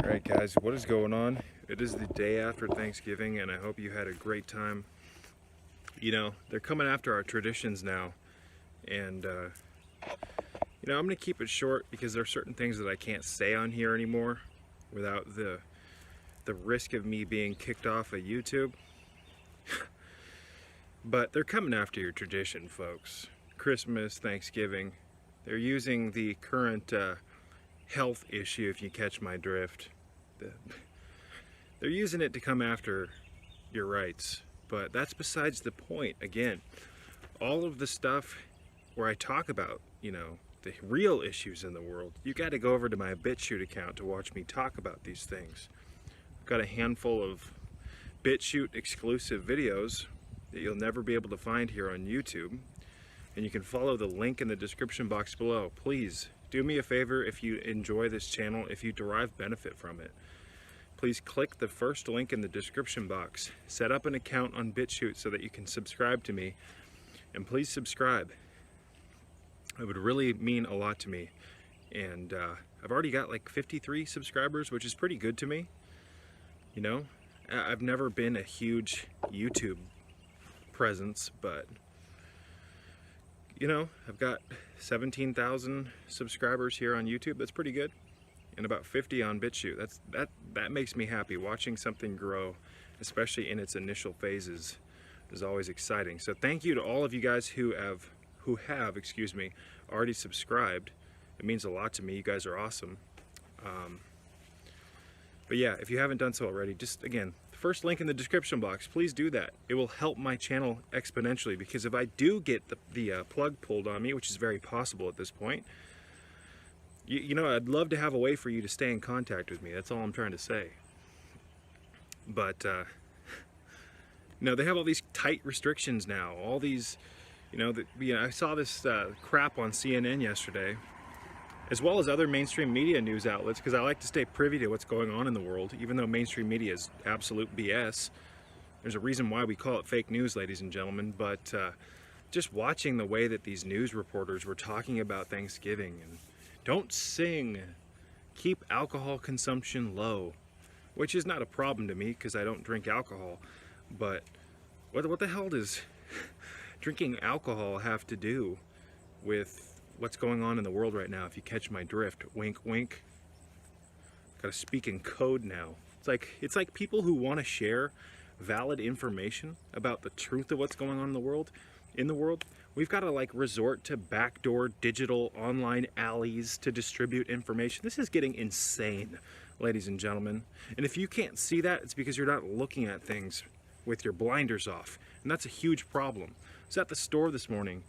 Alright guys, what is going on? It is the day after Thanksgiving and I hope you had a great time. You know, they're coming after our traditions now, and I'm going to keep it short because there are certain things that I can't say on here anymore without the risk of me being kicked off of YouTube. But they're coming after your tradition, folks. Christmas, Thanksgiving. They're using the current health issue, if you catch my drift. They're using it to come after your rights, but that's besides the point. Again, all of the stuff where I talk about, the real issues in the world, you got to go over to my BitChute account to watch me talk about these things. I've got a handful of BitChute exclusive videos that you'll never be able to find here on YouTube, and you can follow the link in the description box below. Please do me a favor, if you enjoy this channel, if you derive benefit from it, please click the first link in the description box. Set up an account on BitChute so that you can subscribe to me, and please subscribe. It would really mean a lot to me. And I've already got like 53 subscribers, which is pretty good to me. I've never been a huge YouTube presence, but I've got 17,000 subscribers here on YouTube. That's pretty good, and about 50 on BitChute. That makes me happy. Watching something grow, especially in its initial phases, is always exciting. So thank you to all of you guys who have already subscribed. It means a lot to me. You guys are awesome. But yeah, if you haven't done so already, just again, first link in the description box, please do that. It will help my channel exponentially, because if I do get the plug pulled on me, which is very possible at this point, I'd love to have a way for you to stay in contact with me. That's all I'm trying to say. But they have all these tight restrictions now. All these, I saw this crap on CNN yesterday, as well as other mainstream media news outlets, because I like to stay privy to what's going on in the world, even though mainstream media is absolute BS. There's a reason why we call it fake news, ladies and gentlemen. But just watching the way that these news reporters were talking about Thanksgiving, and don't sing, keep alcohol consumption low, which is not a problem to me because I don't drink alcohol. But what the hell does drinking alcohol have to do with what's going on in the world right now, if you catch my drift? Wink, wink. Gotta speak in code now. It's like people who want to share valid information about the truth of what's going on in the world, we've got to resort to backdoor digital online alleys to distribute information. This is getting insane, ladies and gentlemen. And if you can't see that, it's because you're not looking at things with your blinders off. And that's a huge problem. I was at the store this morning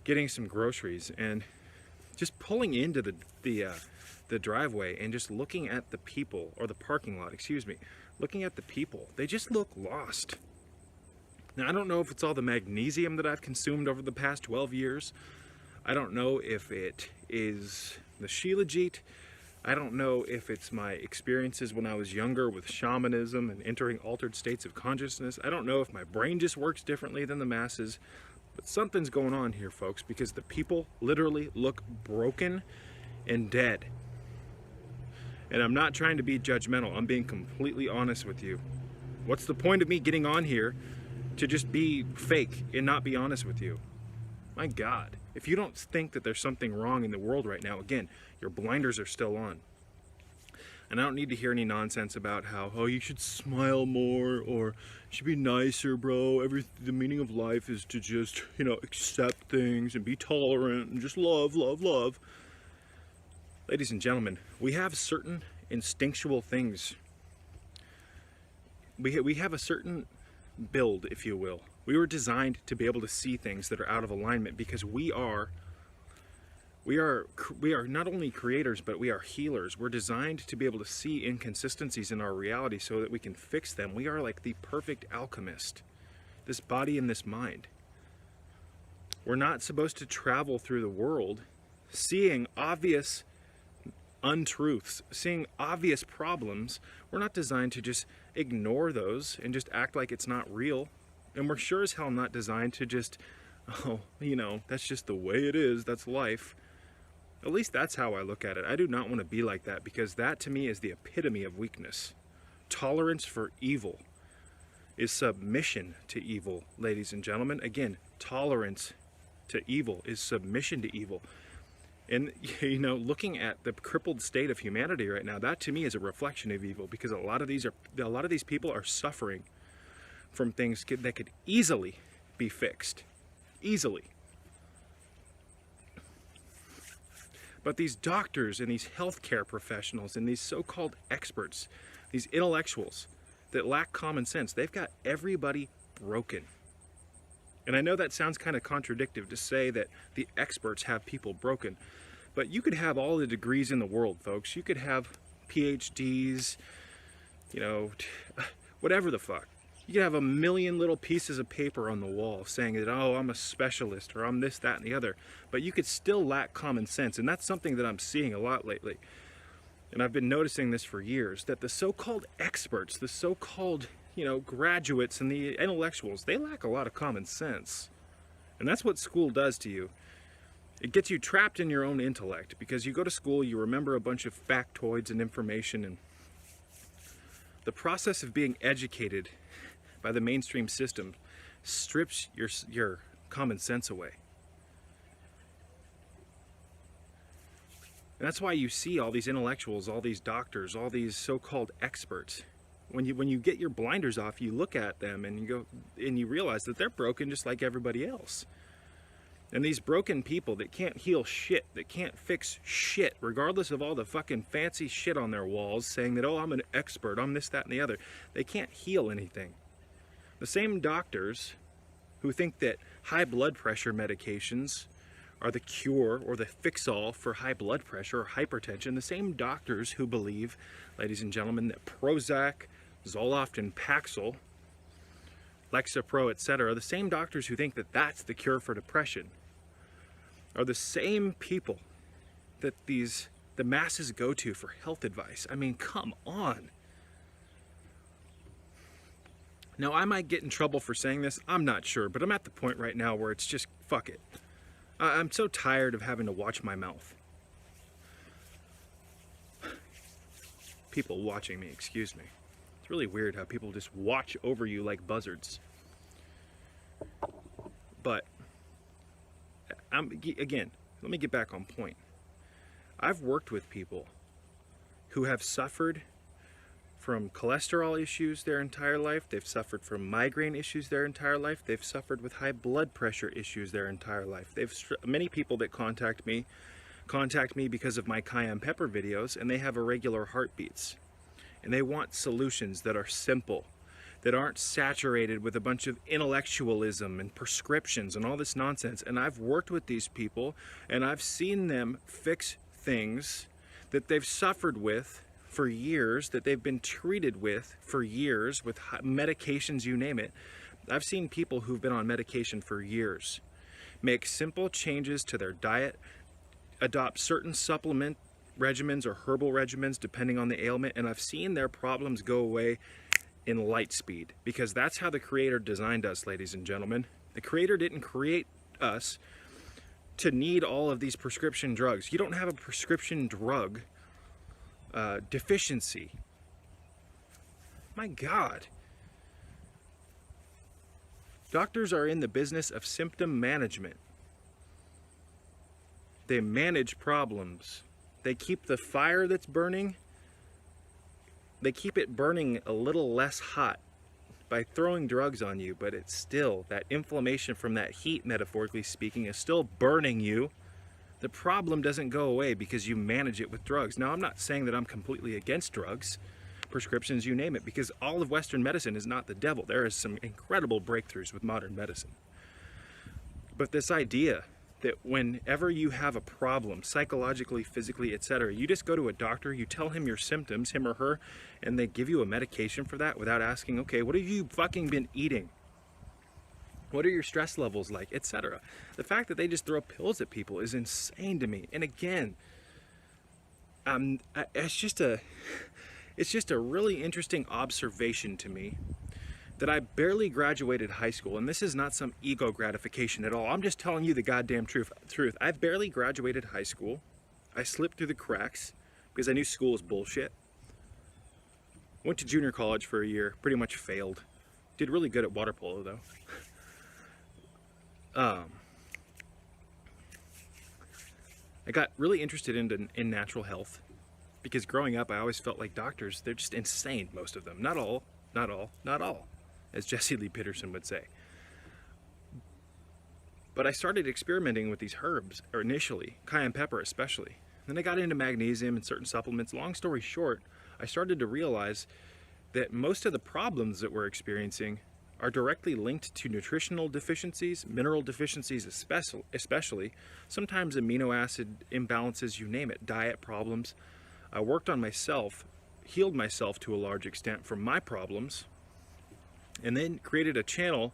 getting some groceries, and just pulling into the driveway and just looking at the people, or the parking lot, excuse me, looking at the people. They just look lost. Now, I don't know if it's all the magnesium that I've consumed over the past 12 years. I don't know if it is the Shilajit. I don't know if it's my experiences when I was younger with shamanism and entering altered states of consciousness. I don't know if my brain just works differently than the masses. But something's going on here, folks, because the people literally look broken and dead. And I'm not trying to be judgmental. I'm being completely honest with you. What's the point of me getting on here to just be fake and not be honest with you? My God. If you don't think that there's something wrong in the world right now, again, your blinders are still on. And I don't need to hear any nonsense about how, oh, you should smile more, or you should be nicer, bro. The meaning of life is to just, accept things and be tolerant and just love, love, love. Ladies and gentlemen, we have certain instinctual things. We have a certain build, if you will. We were designed to be able to see things that are out of alignment, because we are not only creators, but we are healers. We're designed to be able to see inconsistencies in our reality so that we can fix them. We are like the perfect alchemist, this body and this mind. We're not supposed to travel through the world seeing obvious untruths, seeing obvious problems. We're not designed to just ignore those and just act like it's not real. And we're sure as hell not designed to just, that's just the way it is, that's life. At least that's how I look at it. I do not want to be like that, because that to me is the epitome of weakness. Tolerance for evil is submission to evil, ladies and gentlemen. Again, tolerance to evil is submission to evil. And, you know, looking at the crippled state of humanity right now, that to me is a reflection of evil, because a lot of these people are suffering from things that could easily be fixed. Easily. But these doctors and these healthcare professionals and these so-called experts, these intellectuals that lack common sense, they've got everybody broken. And I know that sounds kind of contradictory to say that the experts have people broken, but you could have all the degrees in the world, folks. You could have PhDs, you know, whatever the fuck. You could have a million little pieces of paper on the wall saying that, oh, I'm a specialist, or I'm this, that, and the other. But you could still lack common sense, and that's something that I'm seeing a lot lately. And I've been noticing this for years, that the so-called experts, the so-called, you know, graduates and the intellectuals, they lack a lot of common sense. And that's what school does to you. It gets you trapped in your own intellect, because you go to school, you remember a bunch of factoids and information, and the process of being educated by the mainstream system strips your common sense away. And that's why you see all these intellectuals, all these doctors, all these so-called experts. When you get your blinders off, you look at them and you realize that they're broken just like everybody else. And these broken people that can't heal shit, that can't fix shit, regardless of all the fucking fancy shit on their walls saying that, oh, I'm an expert, I'm this, that, and the other. They can't heal anything. The same doctors who think that high blood pressure medications are the cure or the fix-all for high blood pressure or hypertension, the same doctors who believe, ladies and gentlemen, that Prozac, Zoloft, and Paxil, Lexapro, etc., the same doctors who think that that's the cure for depression are the same people that the masses go to for health advice. I mean, come on. Now, I might get in trouble for saying this, I'm not sure, but I'm at the point right now where it's just, fuck it. I'm so tired of having to watch my mouth. People watching me, excuse me. It's really weird how people just watch over you like buzzards. But, again, let me get back on point. I've worked with people who have suffered from cholesterol issues their entire life. They've suffered from migraine issues their entire life. They've suffered with high blood pressure issues their entire life. Many people that contact me because of my cayenne pepper videos, and they have irregular heartbeats. And they want solutions that are simple, that aren't saturated with a bunch of intellectualism and prescriptions and all this nonsense. And I've worked with these people, and I've seen them fix things that they've suffered with for years, that they've been treated with for years, with medications, you name it. I've seen people who've been on medication for years make simple changes to their diet, adopt certain supplement regimens or herbal regimens depending on the ailment, and I've seen their problems go away in light speed, because that's how the Creator designed us, ladies and gentlemen. The Creator didn't create us to need all of these prescription drugs. You don't have a prescription drug deficiency. My God. Doctors are in the business of symptom management. They manage problems. They keep the fire that's burning, they keep it burning a little less hot by throwing drugs on you, but it's still, that inflammation from that heat, metaphorically speaking, is still burning you. The problem doesn't go away because you manage it with drugs. Now, I'm not saying that I'm completely against drugs, prescriptions, you name it, because all of Western medicine is not the devil. There is some incredible breakthroughs with modern medicine. But this idea that whenever you have a problem, psychologically, physically, etc., you just go to a doctor, you tell him your symptoms, him or her, and they give you a medication for that without asking, okay, what have you fucking been eating? What are your stress levels like, etc.? The fact that they just throw pills at people is insane to me. And again, it's just a really interesting observation to me that I barely graduated high school, and this is not some ego gratification at all. I'm just telling you the goddamn truth. I've barely graduated high school, I slipped through the cracks because I knew school was bullshit. Went to junior college for a year, pretty much failed. Did really good at water polo though. I got really interested in natural health because growing up I always felt like doctors, they're just insane, most of them. Not all, as Jesse Lee Peterson would say. But I started experimenting with these herbs, or initially, cayenne pepper especially. Then I got into magnesium and certain supplements. Long story short, I started to realize that most of the problems that we're experiencing are directly linked to nutritional deficiencies, mineral deficiencies especially, sometimes amino acid imbalances, you name it, diet problems. I worked on myself, healed myself to a large extent from my problems, and then created a channel,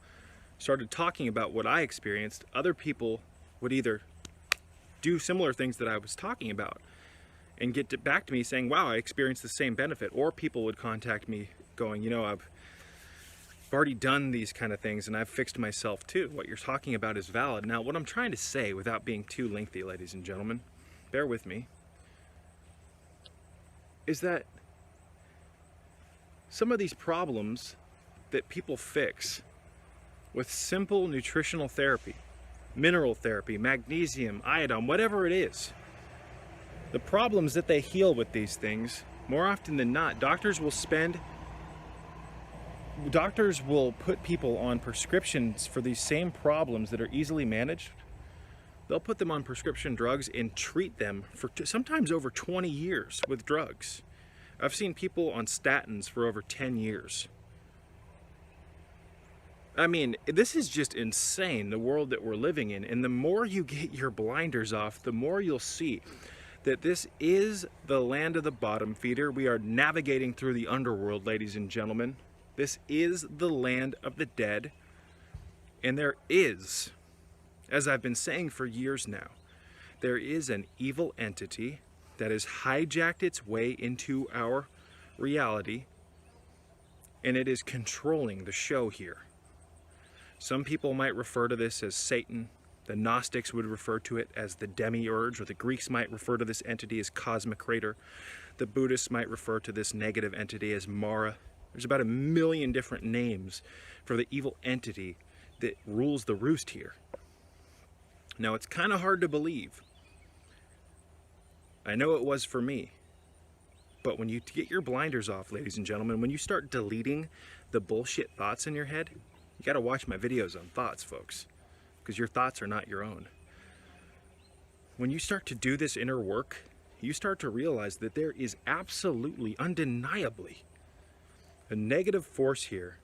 started talking about what I experienced. Other people would either do similar things that I was talking about and get back to me saying, wow, I experienced the same benefit. Or people would contact me going, you know, I've already done these kind of things and I've fixed myself too. What you're talking about is valid. Now, what I'm trying to say, without being too lengthy, ladies and gentlemen, bear with me, is that some of these problems that people fix with simple nutritional therapy, mineral therapy, magnesium, iodine, whatever it is, the problems that they heal with these things, more often than not, doctors will put people on prescriptions for these same problems that are easily managed. They'll put them on prescription drugs and treat them for sometimes over 20 years with drugs. I've seen people on statins for over 10 years. I mean, this is just insane, the world that we're living in. And the more you get your blinders off, the more you'll see that this is the land of the bottom feeder. We are navigating through the underworld, ladies and gentlemen. This is the land of the dead. And there is, as I've been saying for years now, there is an evil entity that has hijacked its way into our reality, and it is controlling the show here. Some people might refer to this as Satan. The Gnostics would refer to it as the Demiurge, or the Greeks might refer to this entity as Kosmokrator. The Buddhists might refer to this negative entity as Mara. There's about 1 million different names for the evil entity that rules the roost here. Now, it's kind of hard to believe. I know it was for me. But when you get your blinders off, ladies and gentlemen, when you start deleting the bullshit thoughts in your head, you got to watch my videos on thoughts, folks, because your thoughts are not your own. When you start to do this inner work, you start to realize that there is absolutely, undeniably, a negative force here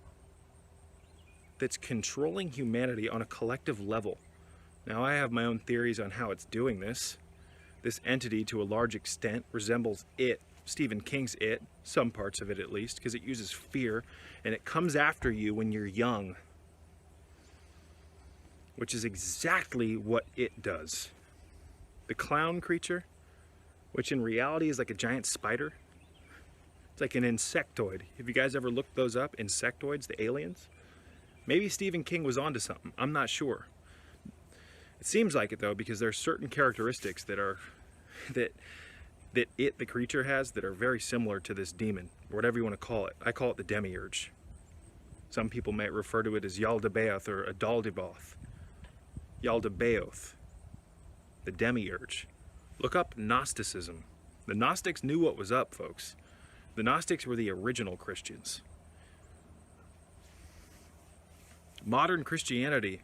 that's controlling humanity on a collective level. Now, I have my own theories on how it's doing this. This entity, to a large extent, resembles it, Stephen King's It, some parts of it at least, because it uses fear, and it comes after you when you're young, which is exactly what it does. The clown creature, which in reality is like a giant spider, it's like an insectoid. Have you guys ever looked those up? Insectoids, the aliens? Maybe Stephen King was onto something. I'm not sure. It seems like it though, because there are certain characteristics that the creature has that are very similar to this demon, or whatever you want to call it. I call it the Demiurge. Some people might refer to it as Yaldabaoth or Yaldabaoth. Yaldabaoth, the Demiurge. Look up Gnosticism. The Gnostics knew what was up, folks. The Gnostics were the original Christians. Modern Christianity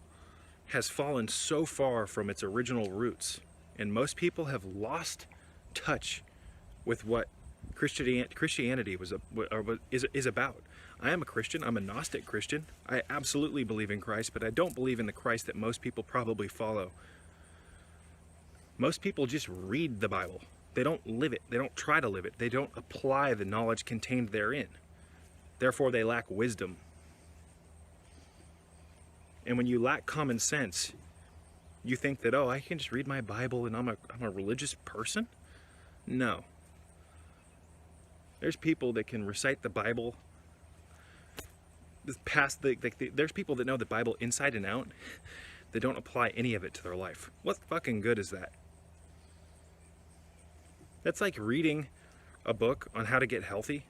has fallen so far from its original roots, and most people have lost touch with what Christianity is about. I am a Christian. I'm a Gnostic Christian. I absolutely believe in Christ, but I don't believe in the Christ that most people probably follow. Most people just read the Bible. They don't live it. They don't try to live it. They don't apply the knowledge contained therein. Therefore, they lack wisdom. And when you lack common sense, you think that, oh, I can just read my Bible and I'm a religious person? No. There's people that can recite the Bible there's people that know the Bible inside and out that don't apply any of it to their life. What fucking good is that? That's like reading a book on how to get healthy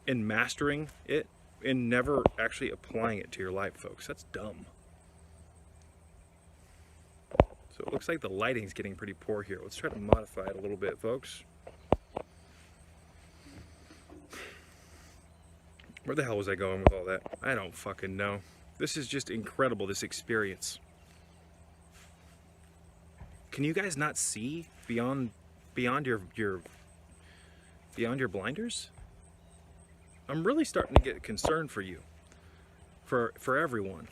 and mastering it and never actually applying it to your life, folks. That's dumb. So it looks like the lighting's getting pretty poor here. Let's try to modify it a little bit, folks. Where the hell was I going with all that? I don't fucking know. This is just incredible, this experience. Can you guys not see beyond your blinders? I'm really starting to get concerned for you, for everyone.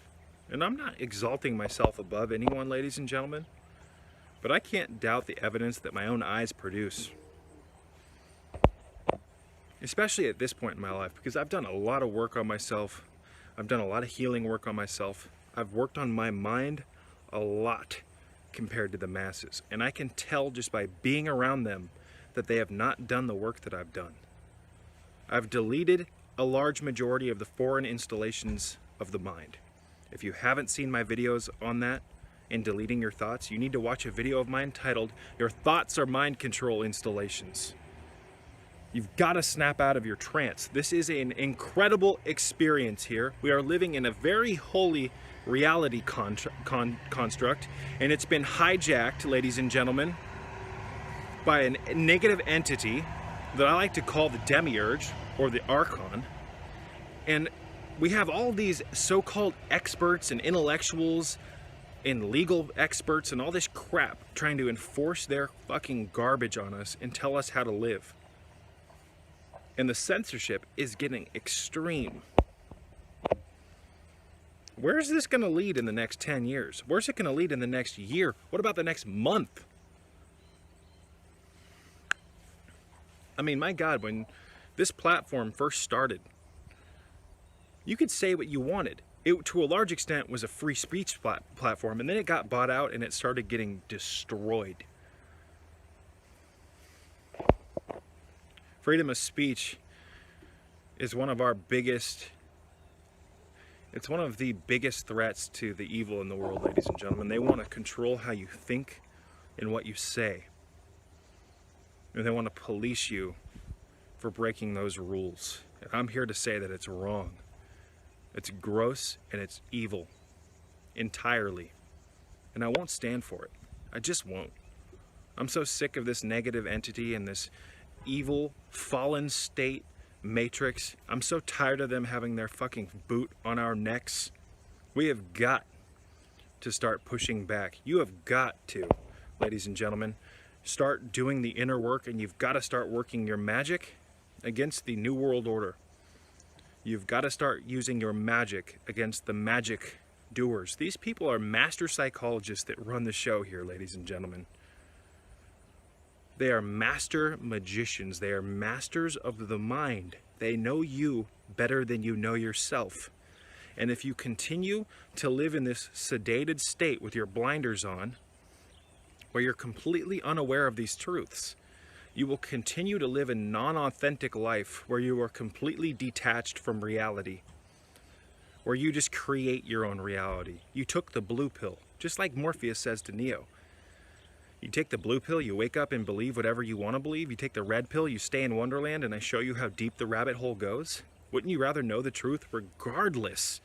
And I'm not exalting myself above anyone, ladies and gentlemen, but I can't doubt the evidence that my own eyes produce. Especially at this point in my life, because I've done a lot of work on myself. I've done a lot of healing work on myself. I've worked on my mind a lot compared to the masses. And I can tell just by being around them that they have not done the work that I've done. I've deleted a large majority of the foreign installations of the mind. If you haven't seen my videos on that, in deleting your thoughts, you need to watch a video of mine titled, "Your Thoughts Are Mind Control Installations." You've got to snap out of your trance. This is an incredible experience here. We are living in a very holy reality construct, and it's been hijacked, ladies and gentlemen, by a negative entity that I like to call the Demiurge, or the Archon. And we have all these so-called experts and intellectuals and legal experts and all this crap trying to enforce their fucking garbage on us and tell us how to live. And the censorship is getting extreme. Where is this going to lead in the next 10 years? Where's it going to lead in the next year? What about the next month? I mean, my God, when this platform first started, you could say what you wanted. It, to a large extent, was a free speech platform, and then it got bought out and it started getting destroyed. Freedom of speech is one of our biggest, it's one of the biggest threats to the evil in the world, ladies and gentlemen. They want to control how you think and what you say. And they want to police you for breaking those rules. And I'm here to say that it's wrong. It's gross and it's evil. Entirely. And I won't stand for it. I just won't. I'm so sick of this negative entity and this evil, fallen state matrix. I'm so tired of them having their fucking boot on our necks. We have got to start pushing back. You have got to, ladies and gentlemen, start doing the inner work, and you've got to start working your magic against the New World Order. You've got to start using your magic against the magic doers. These people are master psychologists that run the show here, ladies and gentlemen. They are master magicians. They are masters of the mind. They know you better than you know yourself. And if you continue to live in this sedated state with your blinders on, where you're completely unaware of these truths, you will continue to live a non-authentic life where you are completely detached from reality, where you just create your own reality. You took the blue pill, just like Morpheus says to Neo. You take the blue pill, you wake up and believe whatever you want to believe. You take the red pill, you stay in Wonderland, and I show you how deep the rabbit hole goes. Wouldn't you rather know the truth regardless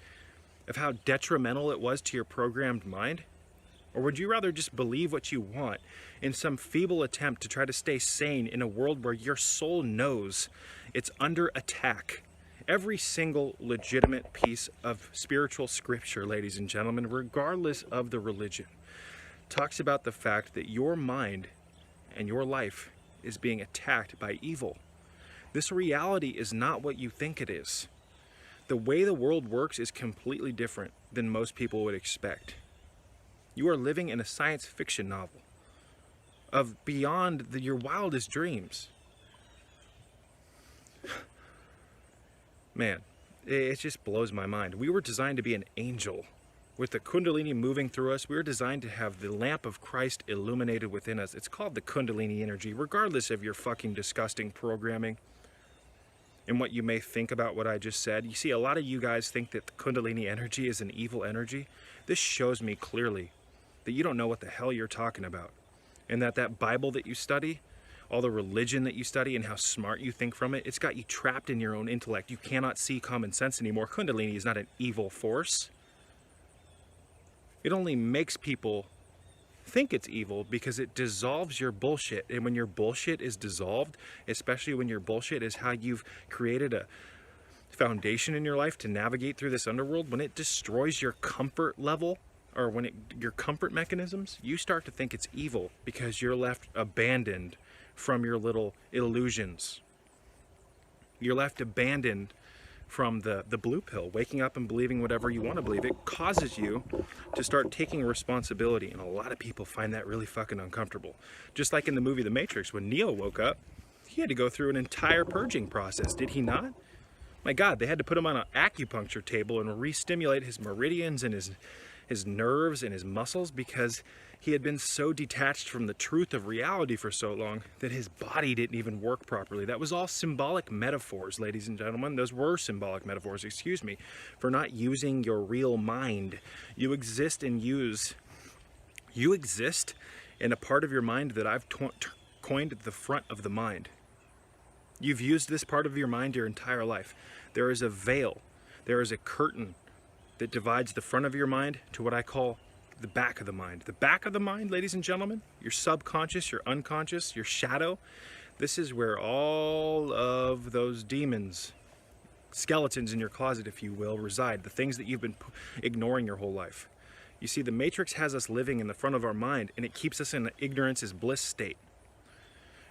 of how detrimental it was to your programmed mind? Or would you rather just believe what you want in some feeble attempt to try to stay sane in a world where your soul knows it's under attack? Every single legitimate piece of spiritual scripture, ladies and gentlemen, regardless of the religion, talks about the fact that your mind and your life is being attacked by evil. This reality is not what you think it is. The way the world works is completely different than most people would expect. You are living in a science fiction novel of beyond your wildest dreams. Man, it just blows my mind. We were designed to be an angel. With the Kundalini moving through us, we were designed to have the lamp of Christ illuminated within us. It's called the Kundalini energy, regardless of your fucking disgusting programming and what you may think about what I just said. You see, a lot of you guys think that the Kundalini energy is an evil energy. This shows me clearly that you don't know what the hell you're talking about, and that Bible that you study all the religion that you study and how smart you think from it, it's got you trapped in your own intellect. You cannot see common sense anymore. Kundalini is not an evil force. It only makes people think it's evil because it dissolves your bullshit. And when your bullshit is dissolved, especially when your bullshit is how you've created a foundation in your life to navigate through this underworld, when it destroys your comfort level, or when your comfort mechanisms, you start to think it's evil because you're left abandoned from your little illusions. You're left abandoned from the blue pill, waking up and believing whatever you want to believe. It causes you to start taking responsibility, and a lot of people find that really fucking uncomfortable. Just like in the movie The Matrix, when Neo woke up, he had to go through an entire purging process, did he not? My God, they had to put him on an acupuncture table and re-stimulate his meridians and his nerves and his muscles, because he had been so detached from the truth of reality for so long that his body didn't even work properly. That was all symbolic metaphors, ladies and gentlemen. Those were symbolic metaphors, excuse me, for not using your real mind. You exist in a part of your mind that I've coined the front of the mind. You've used this part of your mind your entire life. There is a veil, there is a curtain that divides the front of your mind to what I call the back of the mind. The back of the mind, ladies and gentlemen, your subconscious, your unconscious, your shadow, this is where all of those demons, skeletons in your closet, if you will, reside. The things that you've been ignoring your whole life. You see, the Matrix has us living in the front of our mind, and it keeps us in an ignorance is bliss state.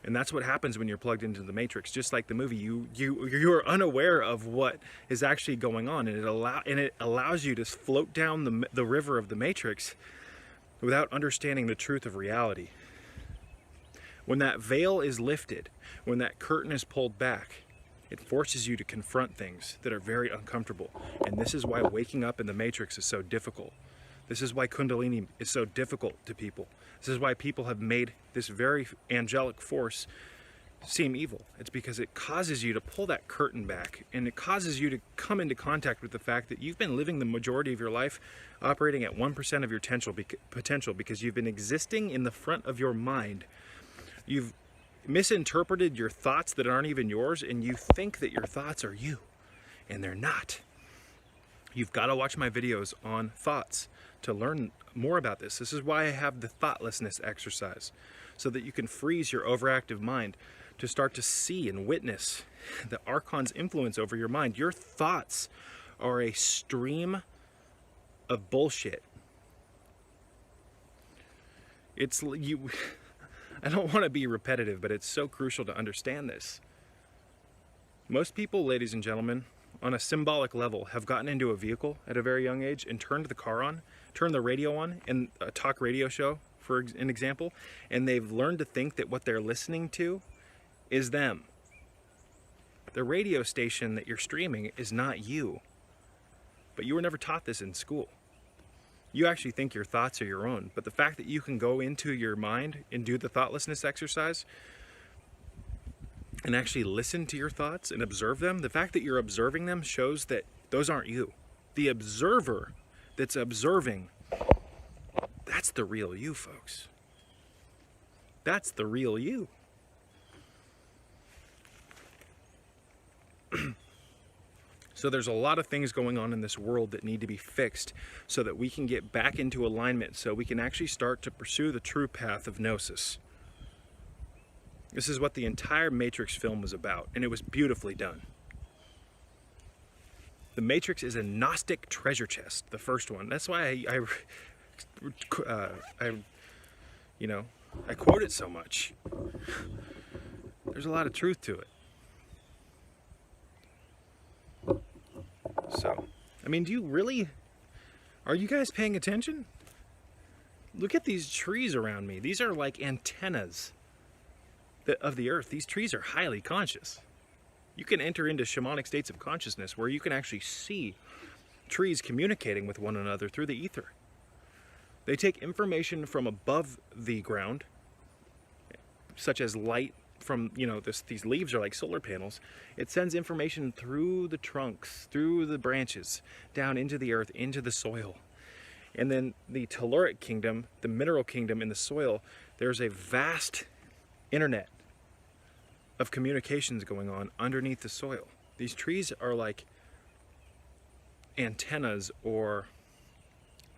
And that's what happens when you're plugged into the Matrix. Just like the movie, you are unaware of what is actually going on, and it allows you to float down the river of the Matrix without understanding the truth of reality. When that veil is lifted, when that curtain is pulled back, it forces you to confront things that are very uncomfortable. And this is why waking up in the Matrix is so difficult. This is why Kundalini is so difficult to people. This is why people have made this very angelic force seem evil. It's because it causes you to pull that curtain back, and it causes you to come into contact with the fact that you've been living the majority of your life operating at 1% of your potential because you've been existing in the front of your mind. You've misinterpreted your thoughts that aren't even yours, and you think that your thoughts are you, and they're not. You've got to watch my videos on thoughts to learn more about this. This is why I have the thoughtlessness exercise, so that you can freeze your overactive mind to start to see and witness the Archon's influence over your mind. Your thoughts are a stream of bullshit. I don't want to be repetitive, but it's so crucial to understand this. Most people, ladies and gentlemen, on a symbolic level, have gotten into a vehicle at a very young age and turned the car on, turned the radio on, in a talk radio show, for an example, and they've learned to think that what they're listening to is them. The radio station that you're streaming is not you. But you were never taught this in school. You actually think your thoughts are your own, but the fact that you can go into your mind and do the thoughtlessness exercise and actually listen to your thoughts and observe them, the fact that you're observing them shows that those aren't you. The observer that's observing, that's the real you, folks. That's the real you. So there's a lot of things going on in this world that need to be fixed so that we can get back into alignment, so we can actually start to pursue the true path of Gnosis. This is what the entire Matrix film was about, and it was beautifully done. The Matrix is a Gnostic treasure chest, the first one. That's why I quote it so much. There's a lot of truth to it. So, I mean, are you guys paying attention? Look at these trees around me. These are like antennas of the earth. These trees are highly conscious. You can enter into shamanic states of consciousness where you can actually see trees communicating with one another through the ether. They take information from above the ground, such as light from, these leaves are like solar panels. It sends information through the trunks, through the branches, down into the earth, into the soil. And then the telluric kingdom, the mineral kingdom in the soil, there's a vast internet of communications going on underneath the soil. These trees are like antennas or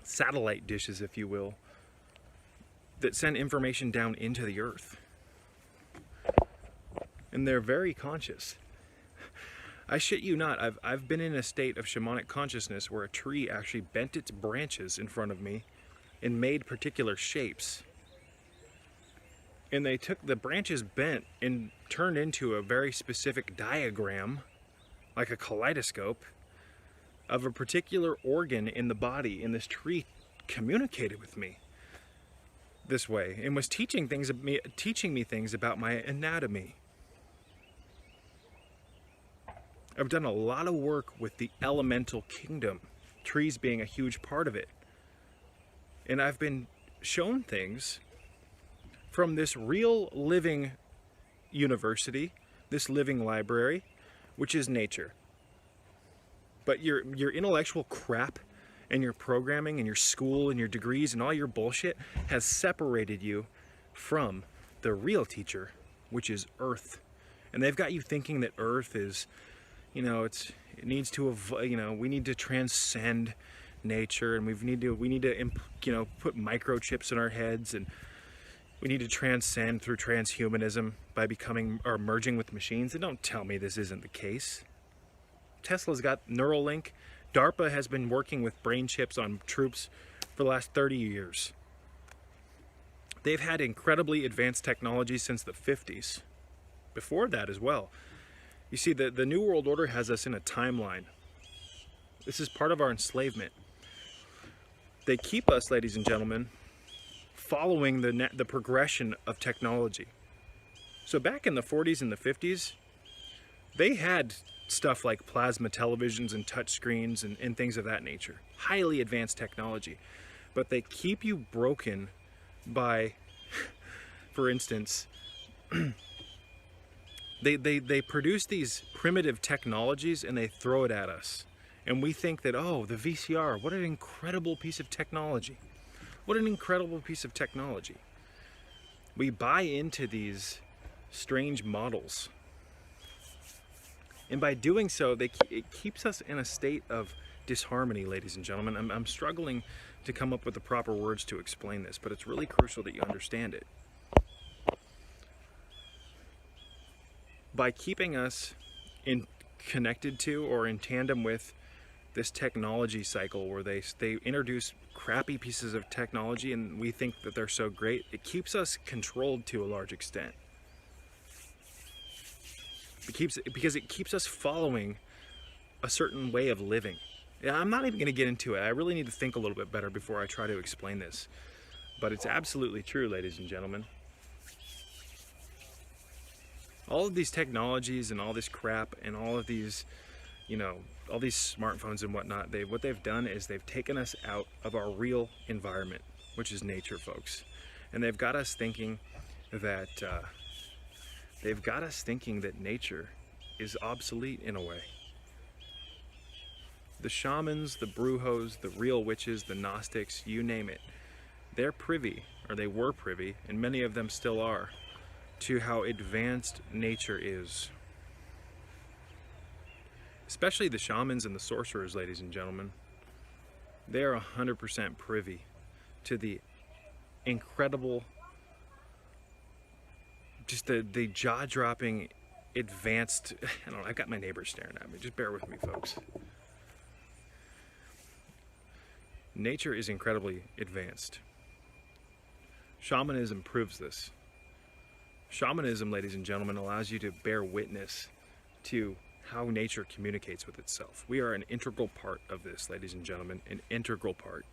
satellite dishes, if you will, that send information down into the earth. And they're very conscious. I shit you not, I've been in a state of shamanic consciousness where a tree actually bent its branches in front of me and made particular shapes. And they took the branches bent and turned into a very specific diagram, like a kaleidoscope, of a particular organ in the body, and this tree communicated with me this way and was teaching me things about my anatomy. I've done a lot of work with the elemental kingdom, trees being a huge part of it. And I've been shown things from this real living university, this living library, which is nature. But your intellectual crap and your programming and your school and your degrees and all your bullshit has separated you from the real teacher, which is Earth. And they've got you thinking that Earth is, you know, it needs to, you know, we need to transcend nature, and we need to, you know, put microchips in our heads, and we need to transcend through transhumanism by becoming or merging with machines. And don't tell me this isn't the case. Tesla's got Neuralink. DARPA has been working with brain chips on troops for the last 30 years. They've had incredibly advanced technology since the 50s. Before that as well. You see, the New World Order has us in a timeline. This is part of our enslavement. They keep us, ladies and gentlemen, following the progression of technology. So back in the 40s and the 50s, they had stuff like plasma televisions and touch screens and things of that nature. Highly advanced technology. But they keep you broken by, for instance, they produce these primitive technologies and they throw it at us. And we think that, oh, the VCR, what an incredible piece of technology. What an incredible piece of technology. We buy into these strange models. And by doing so, it keeps us in a state of disharmony, ladies and gentlemen. I'm struggling to come up with the proper words to explain this, but it's really crucial that you understand it. By keeping us connected to or in tandem with this technology cycle where they introduce crappy pieces of technology and we think that they're so great, it keeps us controlled to a large extent. Because it keeps us following a certain way of living. I'm not even going to get into it. I really need to think a little bit better before I try to explain this. But it's absolutely true, ladies and gentlemen. All of these technologies and all this crap and all of these, you know, all these smartphones and whatnot, what they've done is they've taken us out of our real environment, which is nature, folks. And they've got us thinking that nature is obsolete in a way. The shamans, the brujos, the real witches, the Gnostics, you name it, they're privy, or they were privy, and many of them still are, to how advanced nature is. Especially the shamans and the sorcerers, ladies and gentlemen. They are 100% privy to the incredible, just the jaw-dropping, advanced, I don't know, I've got my neighbors staring at me, just bear with me, folks. Nature is incredibly advanced. Shamanism proves this. Shamanism, ladies and gentlemen, allows you to bear witness to how nature communicates with itself. We are an integral part of this, ladies and gentlemen, an integral part.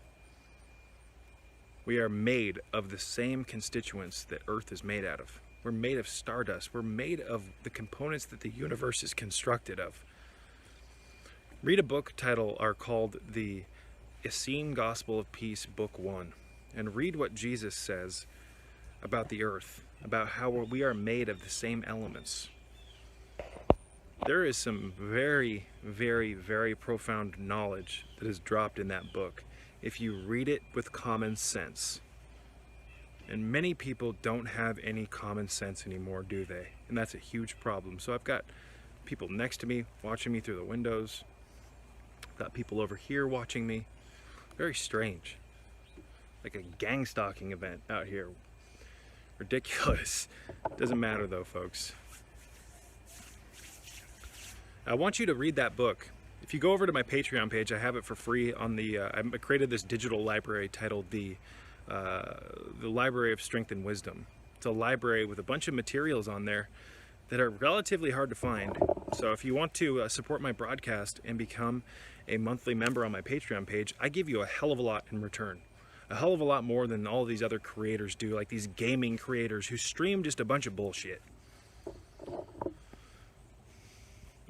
We are made of the same constituents that Earth is made out of. We're made of stardust. We're made of the components that the universe is constructed of. Read a book called the Essene Gospel of Peace, Book 1, and read what Jesus says about the Earth, about how we are made of the same elements. There is some very, very, very profound knowledge that is dropped in that book if you read it with common sense. And many people don't have any common sense anymore, do they? And that's a huge problem. So I've got people next to me watching me through the windows. I've got people over here watching me. Very strange. Like a gang stalking event out here. Ridiculous. Doesn't matter though, folks. I want you to read that book. If you go over to my Patreon page, I have it for free on the, I created this digital library titled the Library of Strength and Wisdom. It's a library with a bunch of materials on there that are relatively hard to find. So if you want to support my broadcast and become a monthly member on my Patreon page, I give you a hell of a lot in return. A hell of a lot more than all these other creators do, like these gaming creators who stream just a bunch of bullshit.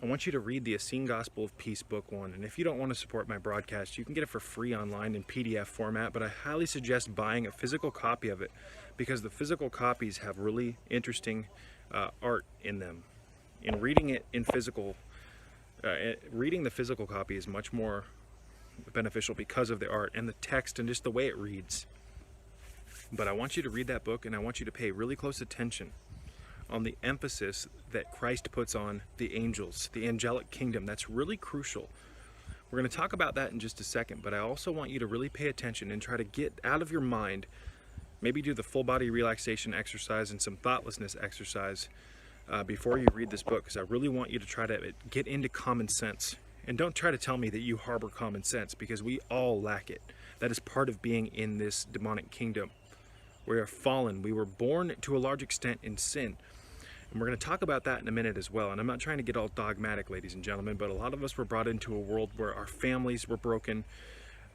I want you to read the Essene Gospel of Peace, Book 1. And if you don't want to support my broadcast, you can get it for free online in PDF format, but I highly suggest buying a physical copy of it because the physical copies have really interesting art in them. In reading it in physical, reading the physical copy is much more beneficial because of the art and the text and just the way it reads. But I want you to read that book, and I want you to pay really close attention on the emphasis that Christ puts on the angels, the angelic kingdom. That's really crucial. We're going to talk about that in just a second, but I also want you to really pay attention and try to get out of your mind, maybe do the full body relaxation exercise and some thoughtlessness exercise before you read this book, because I really want you to try to get into common sense. And don't try to tell me that you harbor common sense, because we all lack it. That is part of being in this demonic kingdom. We are fallen. We were born to a large extent in sin. And we're going to talk about that in a minute as well. And I'm not trying to get all dogmatic, ladies and gentlemen, but a lot of us were brought into a world where our families were broken.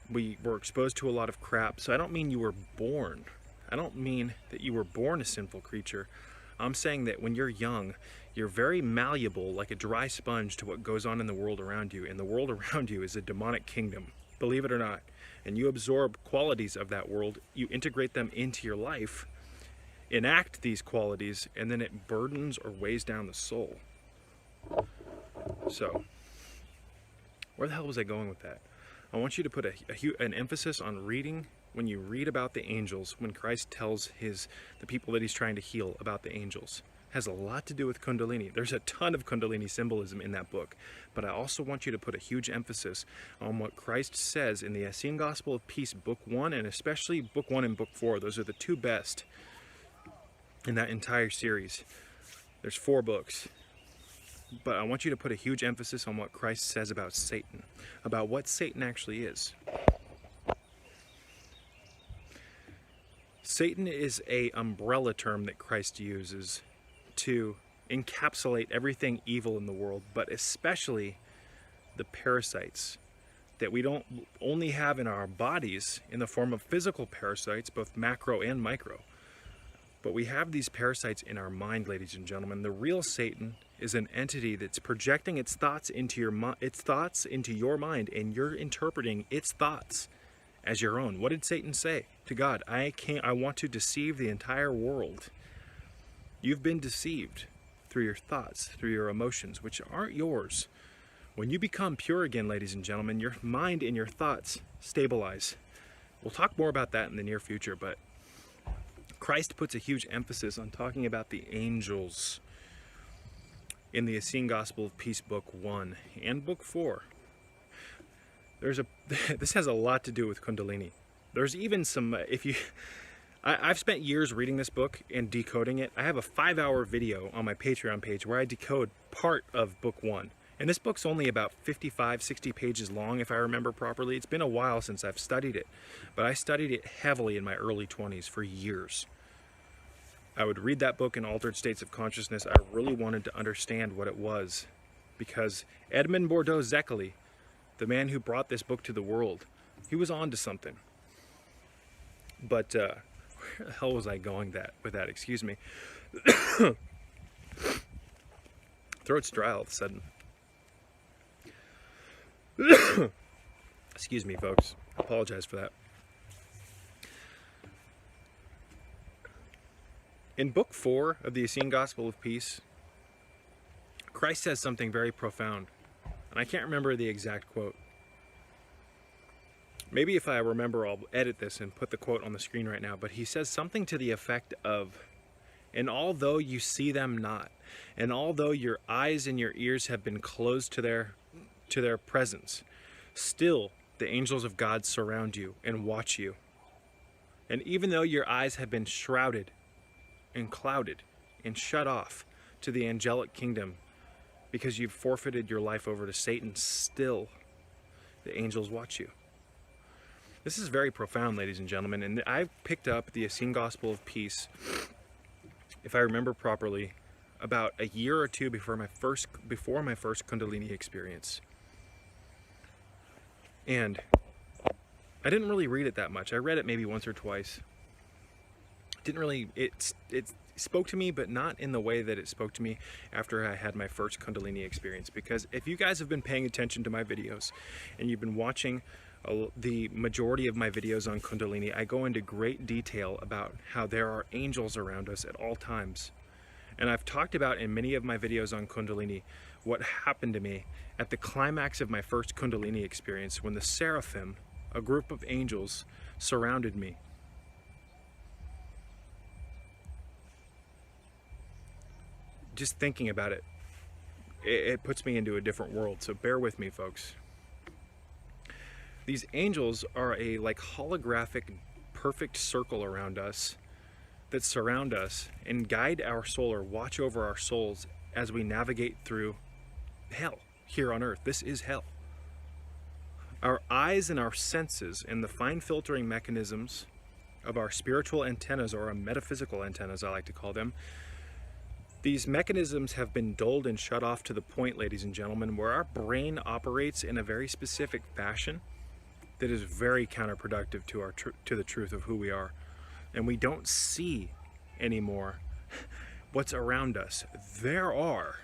We were exposed to a lot of crap. So I don't mean you were born. I don't mean that you were born a sinful creature. I'm saying that when you're young, you're very malleable, like a dry sponge, to what goes on in the world around you. And the world around you is a demonic kingdom, believe it or not. And you absorb qualities of that world, you integrate them into your life, enact these qualities, and then it burdens or weighs down the soul. So, where the hell was I going with that? I want you to put an emphasis on reading. When you read about the angels, when Christ tells the people that he's trying to heal about the angels, it has a lot to do with Kundalini. There's a ton of Kundalini symbolism in that book, but I also want you to put a huge emphasis on what Christ says in the Essene Gospel of Peace, Book 1, and especially Book 1 and Book 4. Those are the two best in that entire series. There's 4 books. But I want you to put a huge emphasis on what Christ says about Satan, about what Satan actually is. Satan is an umbrella term that Christ uses to encapsulate everything evil in the world, but especially the parasites that we don't only have in our bodies in the form of physical parasites, both macro and micro, but we have these parasites in our mind, ladies and gentlemen. The real Satan is an entity that's projecting its thoughts into your mind, and you're interpreting its thoughts as your own. What did Satan say to God? I want to deceive the entire world. You've been deceived through your thoughts, through your emotions, which aren't yours. When you become pure again, ladies and gentlemen, your mind and your thoughts stabilize. We'll talk more about that in the near future, but Christ puts a huge emphasis on talking about the angels in the Essene Gospel of Peace, Book 1 and Book 4. This has a lot to do with Kundalini. There's even some, I've spent years reading this book and decoding it. I have a 5-hour video on my Patreon page where I decode part of Book 1. And this book's only about 55, 60 pages long, if I remember properly. It's been a while since I've studied it, but I studied it heavily in my early 20s for years. I would read that book in altered states of consciousness. I really wanted to understand what it was, because Edmond Bordeaux-Zekeli, the man who brought this book to the world, he was on to something. But where the hell was I going with that? Excuse me. Throat's dry all of a sudden. Excuse me, folks. I apologize for that. In Book 4 of the Essene Gospel of Peace, Christ says something very profound. And I can't remember the exact quote. Maybe if I remember, I'll edit this and put the quote on the screen right now, but he says something to the effect of, "And although you see them not, and although your eyes and your ears have been closed to their presence, still the angels of God surround you and watch you. And even though your eyes have been shrouded and clouded and shut off to the angelic kingdom because you've forfeited your life over to Satan, still the angels watch you." This is very profound, ladies and gentlemen, and I picked up the Essene Gospel of Peace, if I remember properly, about a year or two before my first Kundalini experience. And I didn't really read it that much. I read it maybe once or twice. It spoke to me, but not in the way that it spoke to me after I had my first Kundalini experience. Because if you guys have been paying attention to my videos and you've been watching the majority of my videos on Kundalini, I go into great detail about how there are angels around us at all times. And I've talked about in many of my videos on Kundalini what happened to me at the climax of my first Kundalini experience when the seraphim, a group of angels, surrounded me. Just thinking about it, it puts me into a different world, so bear with me, folks. These angels are a holographic, perfect circle around us that surround us and guide our soul or watch over our souls as we navigate through hell here on earth. This is hell. Our eyes and our senses and the fine filtering mechanisms of our spiritual antennas, or our metaphysical antennas, I like to call them, these mechanisms have been dulled and shut off to the point, ladies and gentlemen, where our brain operates in a very specific fashion that is very counterproductive to the truth of who we are. And we don't see anymore what's around us. There are,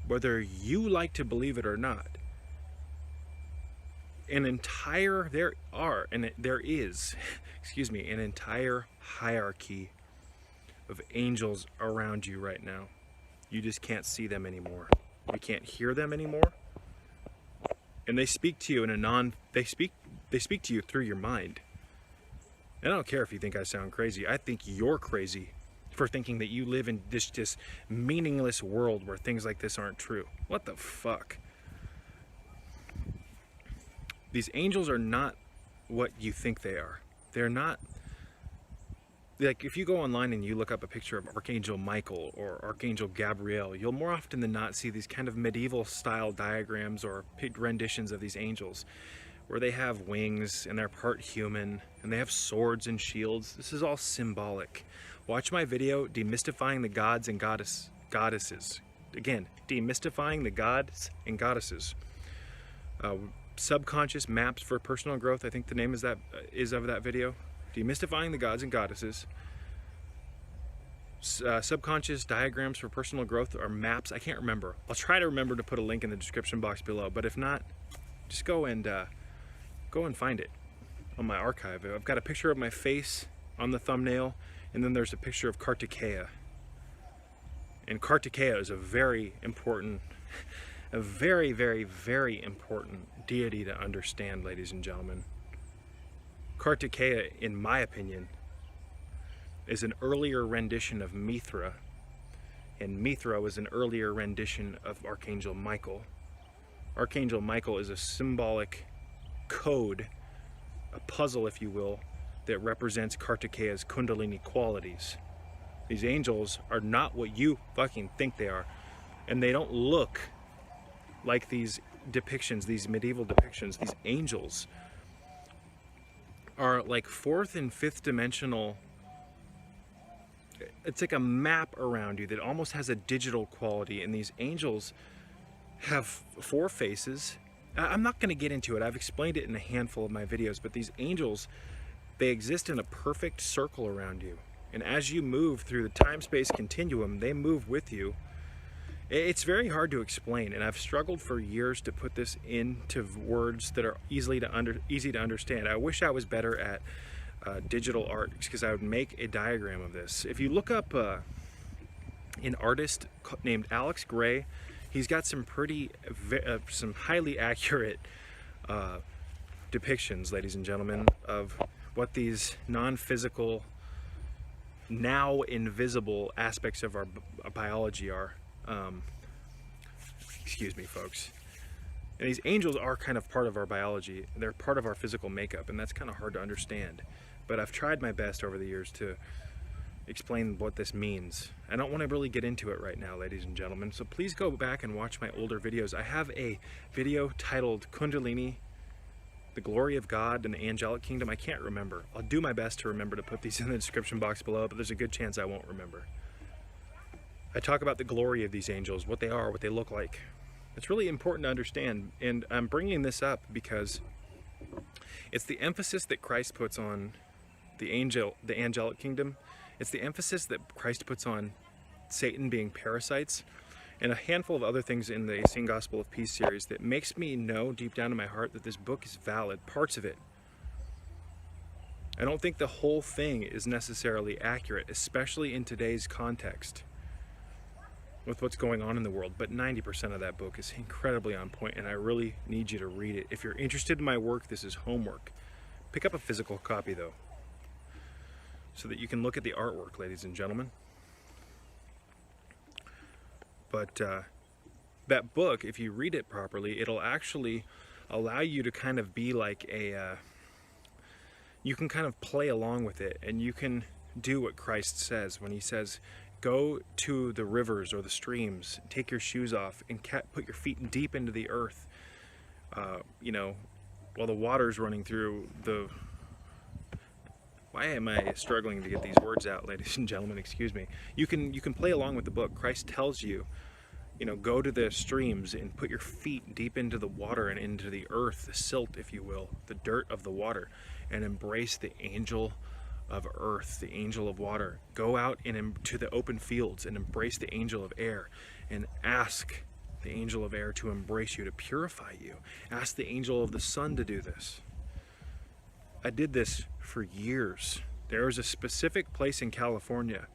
whether you like to believe it or not, there is an entire hierarchy of angels around you right now. You just can't see them anymore. You can't hear them anymore. And they speak to you they speak to you through your mind. And I don't care if you think I sound crazy. I think you're crazy for thinking that you live in this meaningless world where things like this aren't true. What the fuck? These angels are not what you think they are. They're not. Like, if you go online and you look up a picture of Archangel Michael or Archangel Gabriel, you'll more often than not see these kind of medieval style diagrams or renditions of these angels where they have wings and they're part human and they have swords and shields. This is all symbolic. Watch my video, Demystifying the Gods and Goddesses. Again, Demystifying the Gods and Goddesses. Subconscious Maps for Personal Growth, I think the name is of that video. Demystifying the Gods and Goddesses. Subconscious Diagrams for Personal Growth, or maps, I can't remember. I'll try to remember to put a link in the description box below, but if not, just go and find it on my archive. I've got a picture of my face on the thumbnail, and then there's a picture of Kartikeya. And Kartikeya is a very important, a very, very, very important deity to understand, ladies and gentlemen. Kartikeya, in my opinion, is an earlier rendition of Mithra, and Mithra was an earlier rendition of Archangel Michael. Archangel Michael is a symbolic code, a puzzle, if you will, that represents Kartikeya's Kundalini qualities. These angels are not what you fucking think they are, and they don't look like these depictions, these medieval depictions. These angels are like fourth and fifth dimensional. It's like a map around you that almost has a digital quality, and these angels have 4 faces. I'm not going to get into it. I've explained it in a handful of my videos, but these angels, they exist in a perfect circle around you. And as you move through the time-space continuum, they move with you. It's very hard to explain, and I've struggled for years to put this into words that are easy to understand. I wish I was better at digital art, because I would make a diagram of this. If you look up an artist named Alex Gray, he's got some highly accurate depictions, ladies and gentlemen, of what these non-physical, now invisible aspects of our biology are. Excuse me, folks. And these angels are kind of part of our biology. They're part of our physical makeup, and that's kind of hard to understand. But I've tried my best over the years to explain what this means. I don't want to really get into it right now, ladies and gentlemen, so please go back and watch my older videos. I have a video titled Kundalini, the Glory of God and the Angelic Kingdom. I can't remember. I'll do my best to remember to put these in the description box below, but there's a good chance I won't remember. I talk about the glory of these angels, what they are, what they look like. It's really important to understand, and I'm bringing this up because it's the emphasis that Christ puts on the angelic kingdom. It's the emphasis that Christ puts on Satan being parasites, and a handful of other things in the Essene Gospel of Peace series that makes me know deep down in my heart that this book is valid, parts of it. I don't think the whole thing is necessarily accurate, especially in today's context with what's going on in the world, but 90% of that book is incredibly on point, and I really need you to read it. If you're interested in my work, this is homework. Pick up a physical copy though, so that you can look at the artwork, ladies and gentlemen. But that book, if you read it properly, it'll actually allow you to kind of be like you can kind of play along with it, and you can do what Christ says when he says, go to the rivers or the streams, take your shoes off, and put your feet deep into the earth, you know, while the water's running through the... Why am I struggling to get these words out, ladies and gentlemen? Excuse me. You can play along with the book. Christ tells you, you know, go to the streams and put your feet deep into the water and into the earth, the silt, if you will, the dirt of the water, and embrace the angel of earth, the angel of water. Go out to the open fields and embrace the angel of air, and ask the angel of air to embrace you, to purify you. Ask the angel of the sun to do this. I did this for years. There is a specific place in California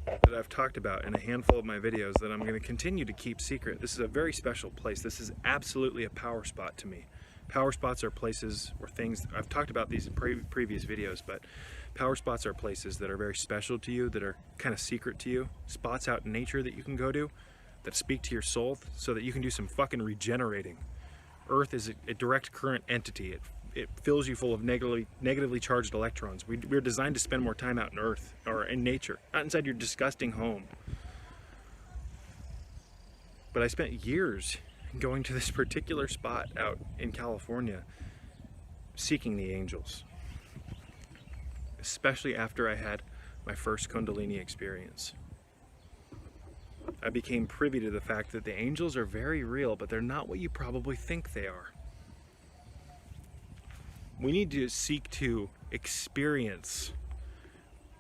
that I've talked about in a handful of my videos that I'm going to continue to keep secret. This is a very special place. This is absolutely a power spot to me. Power spots are places or things, I've talked about these in previous videos, but power spots are places that are very special to you, that are kind of secret to you. Spots out in nature that you can go to, that speak to your soul, so that you can do some fucking regenerating. Earth is a direct current entity. It fills you full of negatively charged electrons. We're designed to spend more time out in Earth, or in nature, not inside your disgusting home. But I spent years going to this particular spot out in California, seeking the angels. Especially after I had my first Kundalini experience. I became privy to the fact that the angels are very real, but they're not what you probably think they are. We need to seek to experience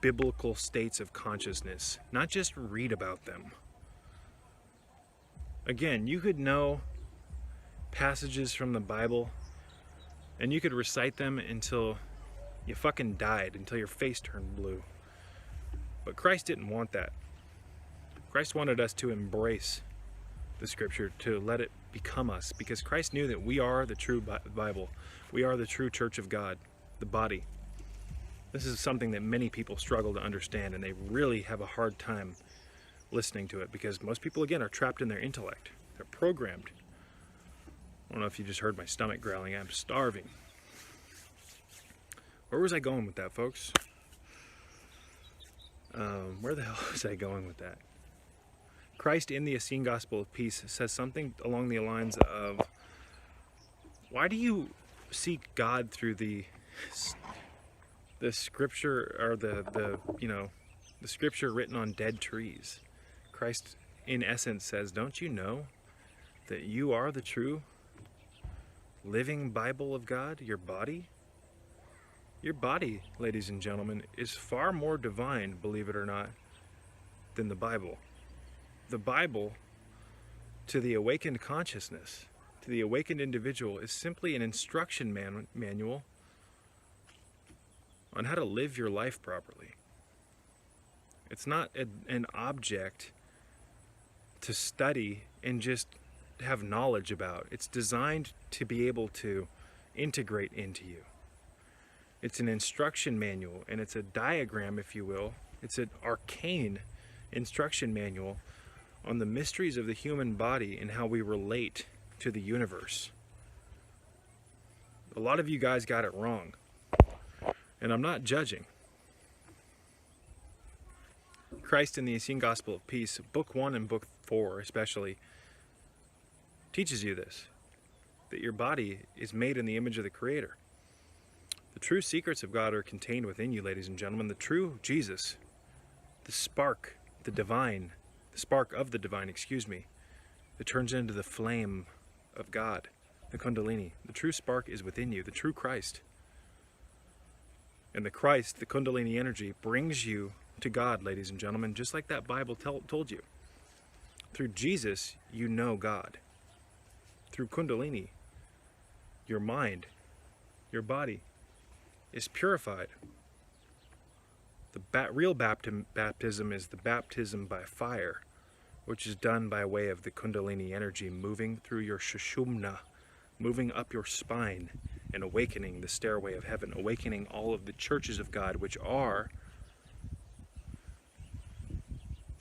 biblical states of consciousness, not just read about them. Again, you could know passages from the Bible and you could recite them until you fucking died, until your face turned blue. But Christ didn't want that. Christ wanted us to embrace the scripture, to let it become us, because Christ knew that we are the true Bible. We are the true church of God, the body. This is something that many people struggle to understand, and they really have a hard time listening to it, because most people, again, are trapped in their intellect. They're programmed. I don't know if you just heard my stomach growling. I'm starving. Where was I going with that, folks? Where the hell was I going with that? Christ in the Essene Gospel of Peace says something along the lines of, why do you seek God through the scripture, or the scripture written on dead trees? Christ in essence says, don't you know that you are the true living Bible of God? Your body, ladies and gentlemen, is far more divine, believe it or not, than the Bible. The Bible, to the awakened consciousness, to the awakened individual, is simply an instruction manual on how to live your life properly. It's not an object to study and just have knowledge about. It's designed to be able to integrate into you. It's an instruction manual, and it's a diagram, if you will. It's an arcane instruction manual on the mysteries of the human body and how we relate to the universe. A lot of you guys got it wrong, and I'm not judging. Christ in the Essene Gospel of Peace, Book 1 and Book 4 especially, teaches you this, that your body is made in the image of the Creator. The true secrets of God are contained within you, ladies and gentlemen. The true Jesus, the spark, the divine, the spark of the divine, that turns into the flame of God, the Kundalini. The true spark is within you, the true Christ. And the Christ, the Kundalini energy, brings you to God, ladies and gentlemen, just like that Bible told you. Through Jesus, you know God. Through Kundalini, your mind, your body is purified. The real baptism is the baptism by fire, which is done by way of the Kundalini energy moving through your Sushumna, moving up your spine and awakening the stairway of heaven, awakening all of the churches of God, which are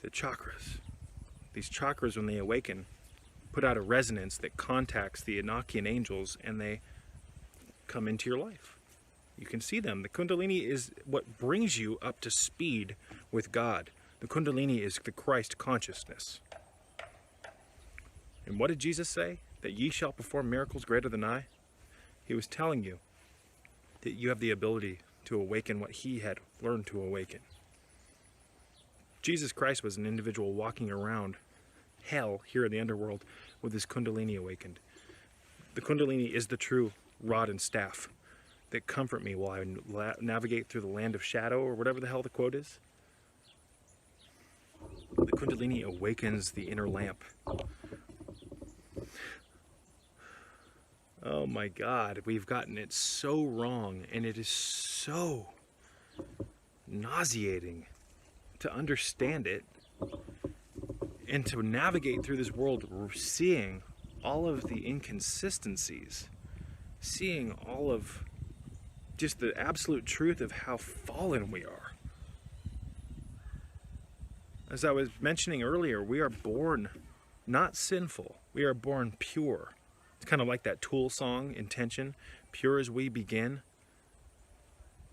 the chakras. These chakras, when they awaken, put out a resonance that contacts the Enochian angels, and they come into your life. You can see them. The Kundalini is what brings you up to speed with God. The Kundalini is the Christ consciousness. And what did Jesus say? That ye shall perform miracles greater than I? He was telling you that you have the ability to awaken what he had learned to awaken. Jesus Christ was an individual walking around hell here in the underworld with his Kundalini awakened. The Kundalini is the true rod and staff that comfort me while I navigate through the land of shadow, or whatever the hell the quote is. The Kundalini awakens the inner lamp. Oh my God, we've gotten it so wrong, and it is so nauseating to understand it and to navigate through this world seeing all of the inconsistencies, seeing all of just the absolute truth of how fallen we are. As I was mentioning earlier, we are born not sinful, we are born pure. It's kind of like that Tool song, Intention, Pure as We Begin.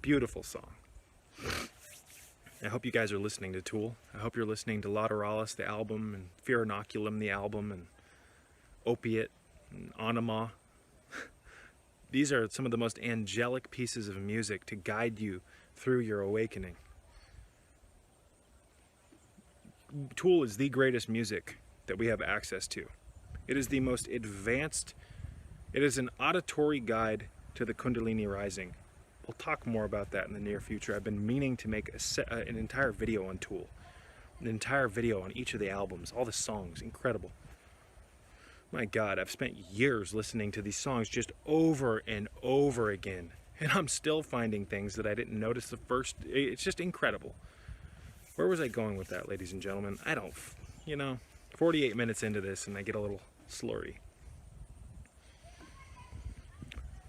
Beautiful song. I hope you guys are listening to Tool. I hope you're listening to Lateralis, the album, and Fear Inoculum, the album, and Opiate, and Anima. These are some of the most angelic pieces of music to guide you through your awakening. Tool is the greatest music that we have access to. It is the most advanced, it is an auditory guide to the Kundalini rising. We'll talk more about that in the near future. I've been meaning to make an entire video on Tool. An entire video on each of the albums, all the songs, incredible. My God, I've spent years listening to these songs just over and over again. And I'm still finding things that I didn't notice the first, it's just incredible. Where was I going with that, ladies and gentlemen? I don't, 48 minutes into this and I get a little slurry.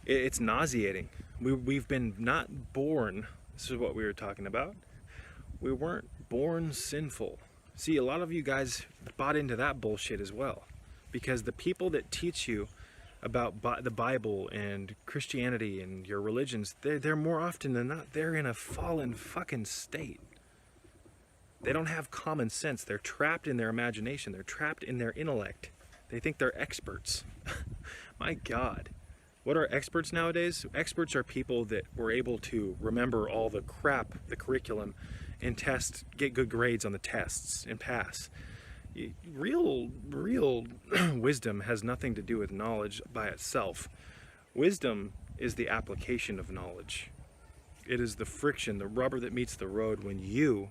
It's nauseating. We've been not born, this is what we were talking about. We weren't born sinful. See, a lot of you guys bought into that bullshit as well. Because the people that teach you about the Bible and Christianity and your religions, they're more often than not, they're in a fallen fucking state. They don't have common sense. They're trapped in their imagination. They're trapped in their intellect. They think they're experts. My God. What are experts nowadays? Experts are people that were able to remember all the crap, the curriculum, and get good grades on the tests and pass. Real wisdom has nothing to do with knowledge by itself. Wisdom is the application of knowledge. It is the friction, the rubber that meets the road when you,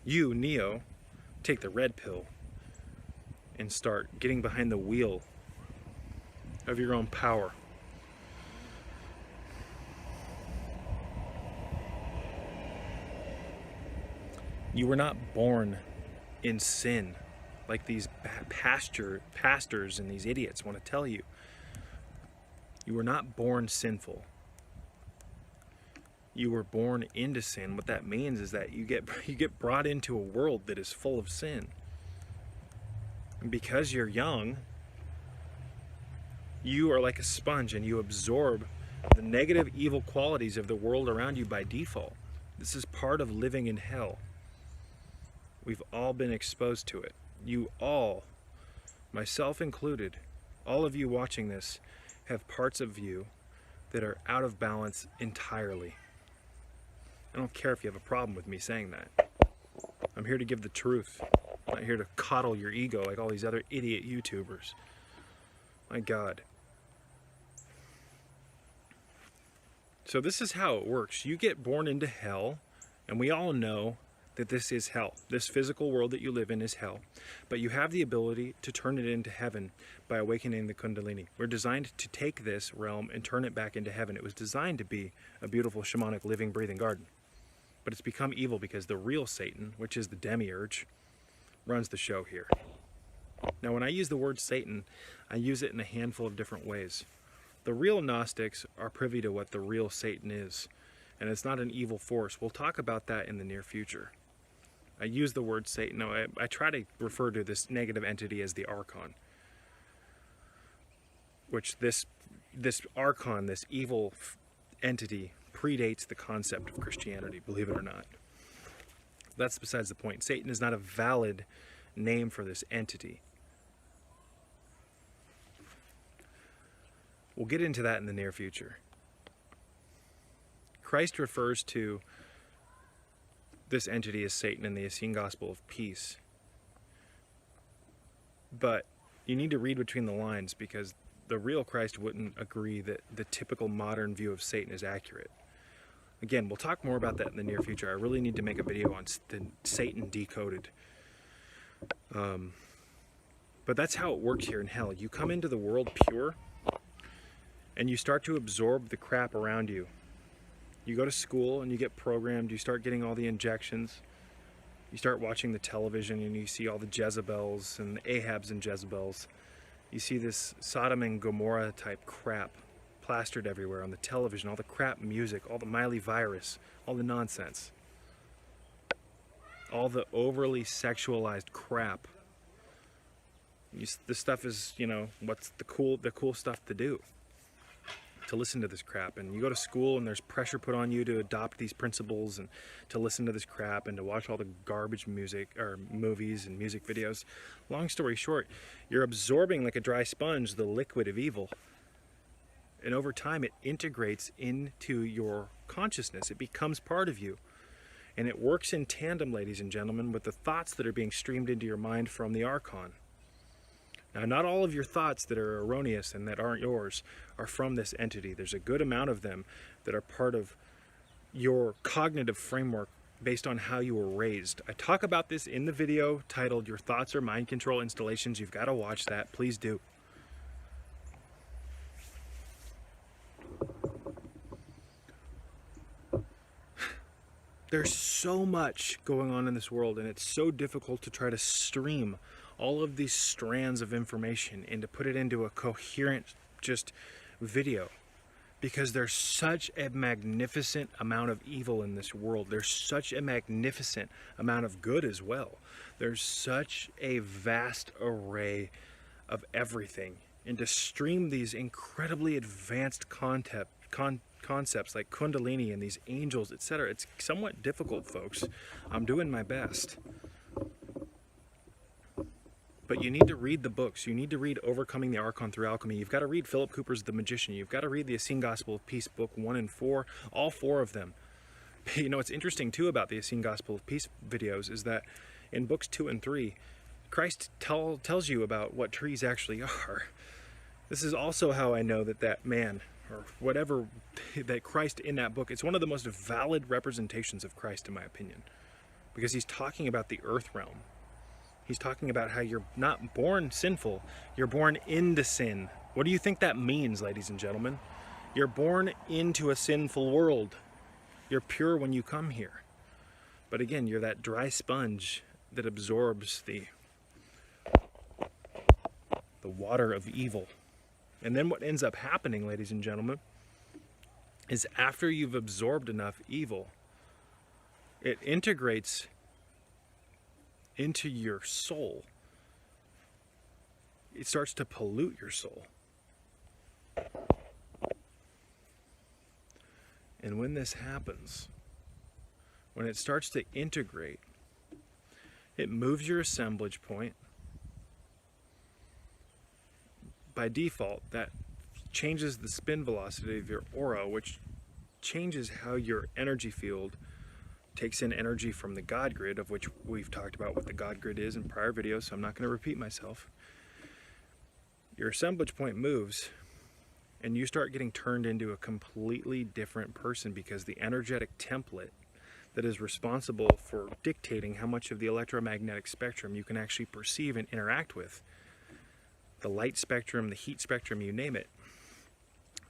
Neo, take the red pill and start getting behind the wheel of your own power. You were not born in sin. like these pastors and these idiots want to tell you. You were not born sinful. You were born into sin. What that means is that you get brought into a world that is full of sin. And because you're young, you are like a sponge and you absorb the negative, evil qualities of the world around you by default. This is part of living in hell. We've all been exposed to it. You all, myself included, all of you watching this, have parts of you that are out of balance entirely. I don't care if you have a problem with me saying that. I'm here to give the truth. I'm not here to coddle your ego like all these other idiot YouTubers. My God. So this is how it works. You get born into hell, and we all know that this is hell. This physical world that you live in is hell. But you have the ability to turn it into heaven by awakening the Kundalini. We're designed to take this realm and turn it back into heaven. It was designed to be a beautiful shamanic living, breathing garden. But it's become evil because the real Satan, which is the Demiurge, runs the show here. Now when I use the word Satan, I use it in a handful of different ways. The real Gnostics are privy to what the real Satan is, and it's not an evil force. We'll talk about that in the near future. I use the word Satan. Now, I try to refer to this negative entity as the Archon, which this Archon, this evil entity, predates the concept of Christianity, believe it or not. That's besides the point. Satan is not a valid name for this entity. We'll get into that in the near future. Christ refers to this entity as Satan in the Essene Gospel of peace. But you need to read between the lines, because the real Christ wouldn't agree that the typical modern view of Satan is accurate. Again, we'll talk more about that in the near future. I really need to make a video on Satan decoded. But that's how it works here in hell. You come into the world pure, and you start to absorb the crap around you. You go to school and you get programmed, you start getting all the injections, you start watching the television and you see all the Jezebels and the Ahabs and Jezebels. You see this Sodom and Gomorrah type crap plastered everywhere on the television, all the crap music, all the Miley virus, all the nonsense. All the overly sexualized crap. This stuff is, you know, what's the cool stuff to do. To listen to this crap. And you go to school and there's pressure put on you to adopt these principles and to listen to this crap and to watch all the garbage music or movies and music videos. Long story short, you're absorbing like a dry sponge the liquid of evil, and over time it integrates into your consciousness. It becomes part of you, and it works in tandem, ladies and gentlemen, with the thoughts that are being streamed into your mind from the Archon. Now, not all of your thoughts that are erroneous and that aren't yours are from this entity. There's a good amount of them that are part of your cognitive framework based on how you were raised. I talk about this in the video titled "Your Thoughts Are Mind Control Installations." You've got to watch that. Please do. There's so much going on in this world, and it's so difficult to try to stream all of these strands of information and to put it into a coherent just video, because there's such a magnificent amount of evil in this world. There's such a magnificent amount of good as well. There's such a vast array of everything, and to stream these incredibly advanced concepts like Kundalini and these angels, etc., it's somewhat difficult, folks. I'm doing my best. But you need to read the books. You need to read Overcoming the Archon Through Alchemy. You've got to read Philip Cooper's The Magician. You've got to read the Essene Gospel of Peace, book 1 and 4, all 4 of them. You know, what's interesting too about the Essene Gospel of Peace videos is that in books 2 and 3, Christ tells you about what trees actually are. This is also how I know that that man, or whatever, that Christ in that book, it's one of the most valid representations of Christ in my opinion, because he's talking about the earth realm. He's talking about how you're not born sinful, you're born into sin. What do you think that means, ladies and gentlemen? You're born into a sinful world. You're pure when you come here. But again, you're that dry sponge that absorbs the water of evil. And then what ends up happening, ladies and gentlemen, is after you've absorbed enough evil, it integrates into your soul. It starts to pollute your soul. And when this happens, when it starts to integrate, it moves your assemblage point. By default, that changes the spin velocity of your aura, which changes how your energy field takes in energy from the God grid, of which we've talked about what the God grid is in prior videos, so I'm not going to repeat myself. Your assemblage point moves, and you start getting turned into a completely different person, because the energetic template that is responsible for dictating how much of the electromagnetic spectrum you can actually perceive and interact with, the light spectrum, the heat spectrum, you name it,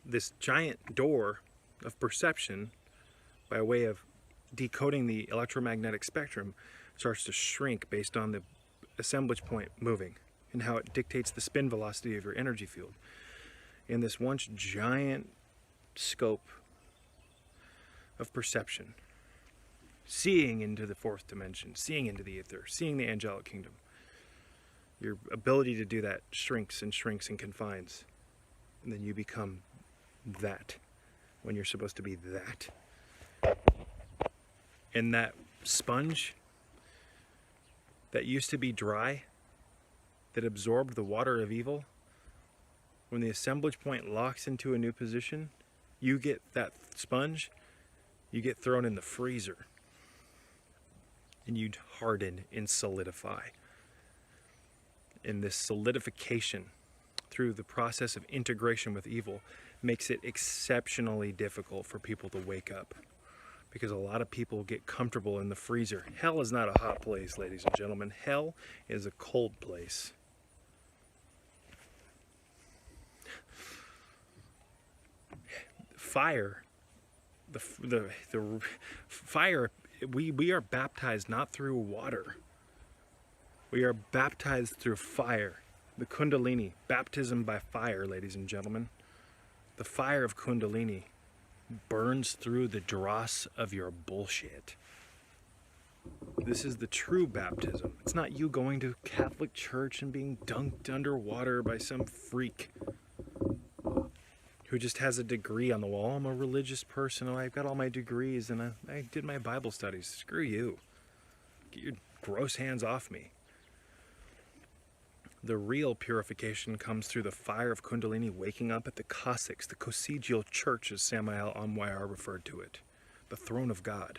this giant door of perception, by way of decoding the electromagnetic spectrum, starts to shrink based on the assemblage point moving and how it dictates the spin velocity of your energy field. In this once giant scope of perception, seeing into the fourth dimension, seeing into the ether, seeing the angelic kingdom, your ability to do that shrinks and shrinks and confines. And then you become that when you're supposed to be that. And that sponge that used to be dry, that absorbed the water of evil, when the assemblage point locks into a new position, you get that sponge, you get thrown in the freezer, and you harden and solidify. And this solidification through the process of integration with evil makes it exceptionally difficult for people to wake up, because a lot of people get comfortable in the freezer. Hell is not a hot place, ladies and gentlemen. Hell is a cold place. Fire, the fire, we are baptized not through water. We are baptized through fire. The Kundalini, baptism by fire, ladies and gentlemen. The fire of Kundalini burns through the dross of your bullshit. This is the true baptism. It's not you going to Catholic church and being dunked underwater by some freak who just has a degree on the wall. I'm a religious person. Oh, I've got all my degrees and I did my Bible studies. Screw you. Get your gross hands off me. The real purification comes through the fire of Kundalini waking up at the Cossacks, the Cosidial Church, as Samael Aun-Weor referred to it. The throne of God,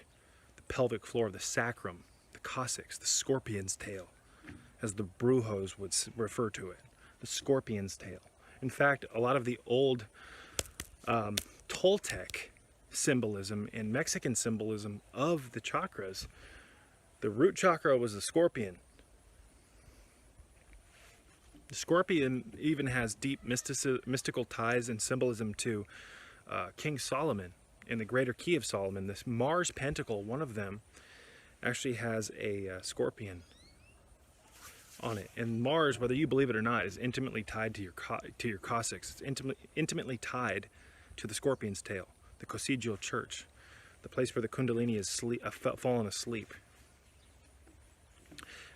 the pelvic floor, the sacrum, the Cossacks, the scorpion's tail, as the Brujos would refer to it. The scorpion's tail. In fact, a lot of the old Toltec symbolism and Mexican symbolism of the chakras, the root chakra was the scorpion. The scorpion even has deep mystical ties and symbolism to King Solomon in the Greater Key of Solomon. This Mars pentacle, one of them, actually has a scorpion on it. And Mars, whether you believe it or not, is intimately tied to your Cossacks. It's intimately tied to the scorpion's tail, the Cosidial Church, the place where the Kundalini is fallen asleep.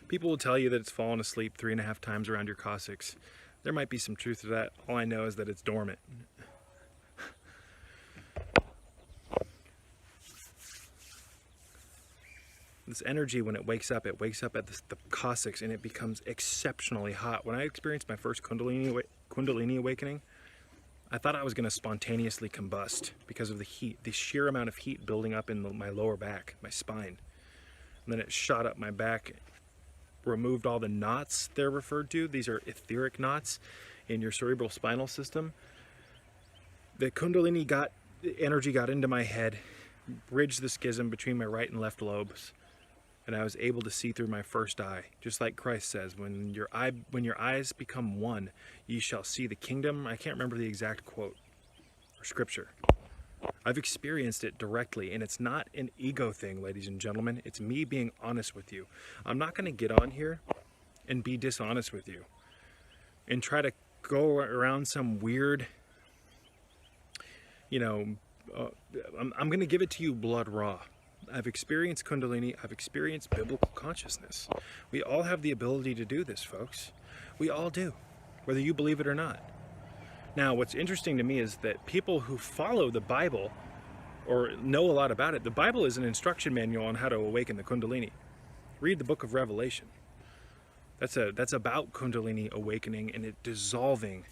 People will tell you that it's fallen asleep 3.5 times around your Cossacks. There might be some truth to that. All I know is that it's dormant. This energy, when it wakes up at the Cossacks, and it becomes exceptionally hot. When I experienced my first Kundalini awakening, I thought I was going to spontaneously combust because of the heat, the sheer amount of heat building up in my lower back, my spine. And then it shot up my back, removed all the knots they're referred to. These are etheric knots in your cerebral spinal system. The Kundalini energy got into my head, bridged the schism between my right and left lobes, and I was able to see through my first eye. Just like Christ says, when your eyes become one, ye shall see the kingdom. I can't remember the exact quote or scripture. I've experienced it directly, and it's not an ego thing, ladies and gentlemen. It's me being honest with you. I'm not going to get on here and be dishonest with you and try to go around some weird, you know, I'm going to give it to you blood raw. I've experienced Kundalini. I've experienced biblical consciousness. We all have the ability to do this, folks. We all do, whether you believe it or not. Now, what's interesting to me is that people who follow the Bible or know a lot about it, the Bible is an instruction manual on how to awaken the Kundalini. Read the book of Revelation. That's about Kundalini awakening and it dissolving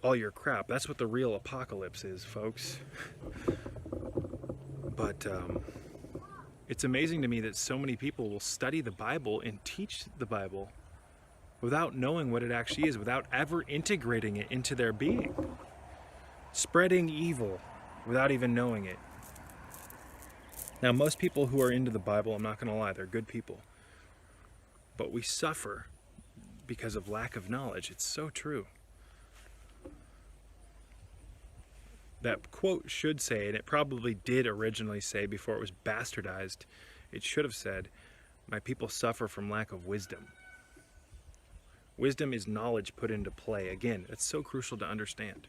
all your crap. That's what the real apocalypse is, folks. But it's amazing to me that so many people will study the Bible and teach the Bible without knowing what it actually is, without ever integrating it into their being. Spreading evil without even knowing it. Now, most people who are into the Bible, I'm not going to lie, they're good people. But we suffer because of lack of knowledge. It's so true. That quote should say, and it probably did originally say before it was bastardized, it should have said, "My people suffer from lack of wisdom." Wisdom is knowledge put into play. Again, it's so crucial to understand.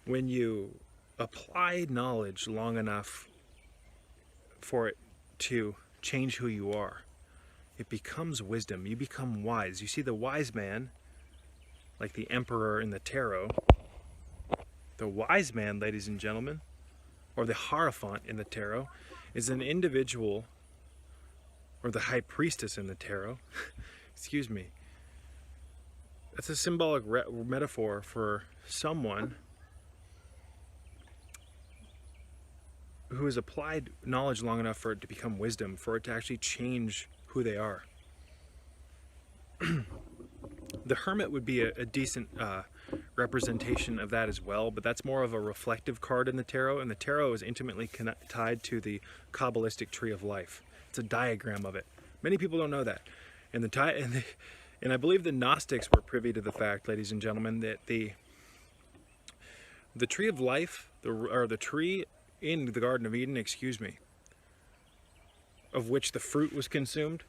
When you apply knowledge long enough for it to change who you are, it becomes wisdom. You become wise. You see, the wise man, like the emperor in the tarot, the wise man, ladies and gentlemen, or the Hierophant in the tarot, is an individual, or the high priestess in the tarot, excuse me. That's a symbolic metaphor for someone who has applied knowledge long enough for it to become wisdom, for it to actually change who they are. The hermit would be a decent representation of that as well, but that's more of a reflective card in the tarot, and the tarot is intimately tied to the Kabbalistic tree of life. It's a diagram of it. Many people don't know that. And I believe the Gnostics were privy to the fact, ladies and gentlemen, that the tree of life, the tree in the Garden of Eden, excuse me, of which the fruit was consumed,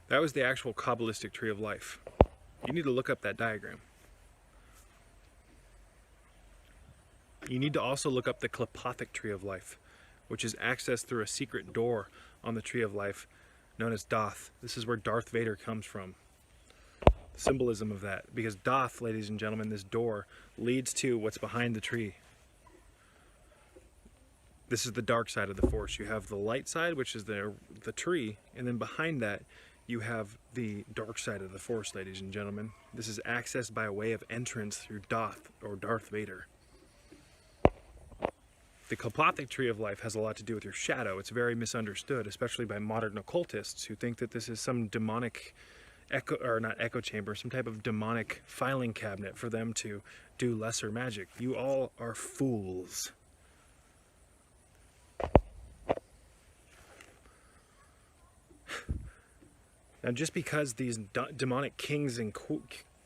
that was the actual Kabbalistic tree of life. You need to look up that diagram. You need to also look up the Qliphothic tree of life, which is accessed through a secret door on the tree of life known as Thoth. This is where Darth Vader comes from. The symbolism of that. Because Thoth, ladies and gentlemen, this door leads to what's behind the tree. This is the dark side of the Force. You have the light side, which is the tree, and then behind that you have the dark side of the Force, ladies and gentlemen. This is accessed by a way of entrance through Thoth, or Darth Vader. The Qliphothic tree of life has a lot to do with your shadow. It's very misunderstood, especially by modern occultists who think that this is some demonic echo chamber, some type of demonic filing cabinet for them to do lesser magic. You all are fools. Now, just because these demonic kings and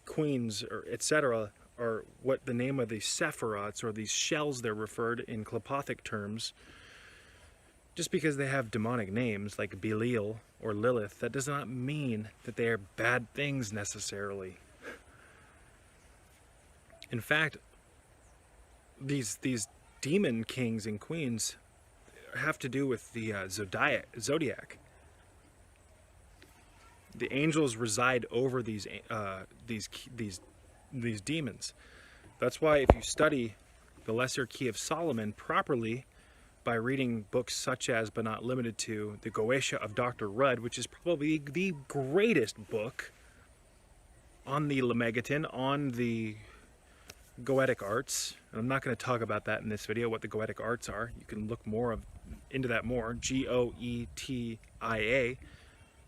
queens, or etc., are what the name of these sephirots, or these shells they're referred in Qliphothic terms, just because they have demonic names like Belial or Lilith, that does not mean that they are bad things necessarily. In fact, these demon kings and queens have to do with the zodiac. The angels reside over these demons. That's why if you study the Lesser Key of Solomon properly, by reading books such as, but not limited to, the Goetia of Dr. Rudd, which is probably the greatest book on the Lemegeton, on the Goetic arts. And I'm not going to talk about that in this video, what the Goetic arts are. You can look into that more. Goetia.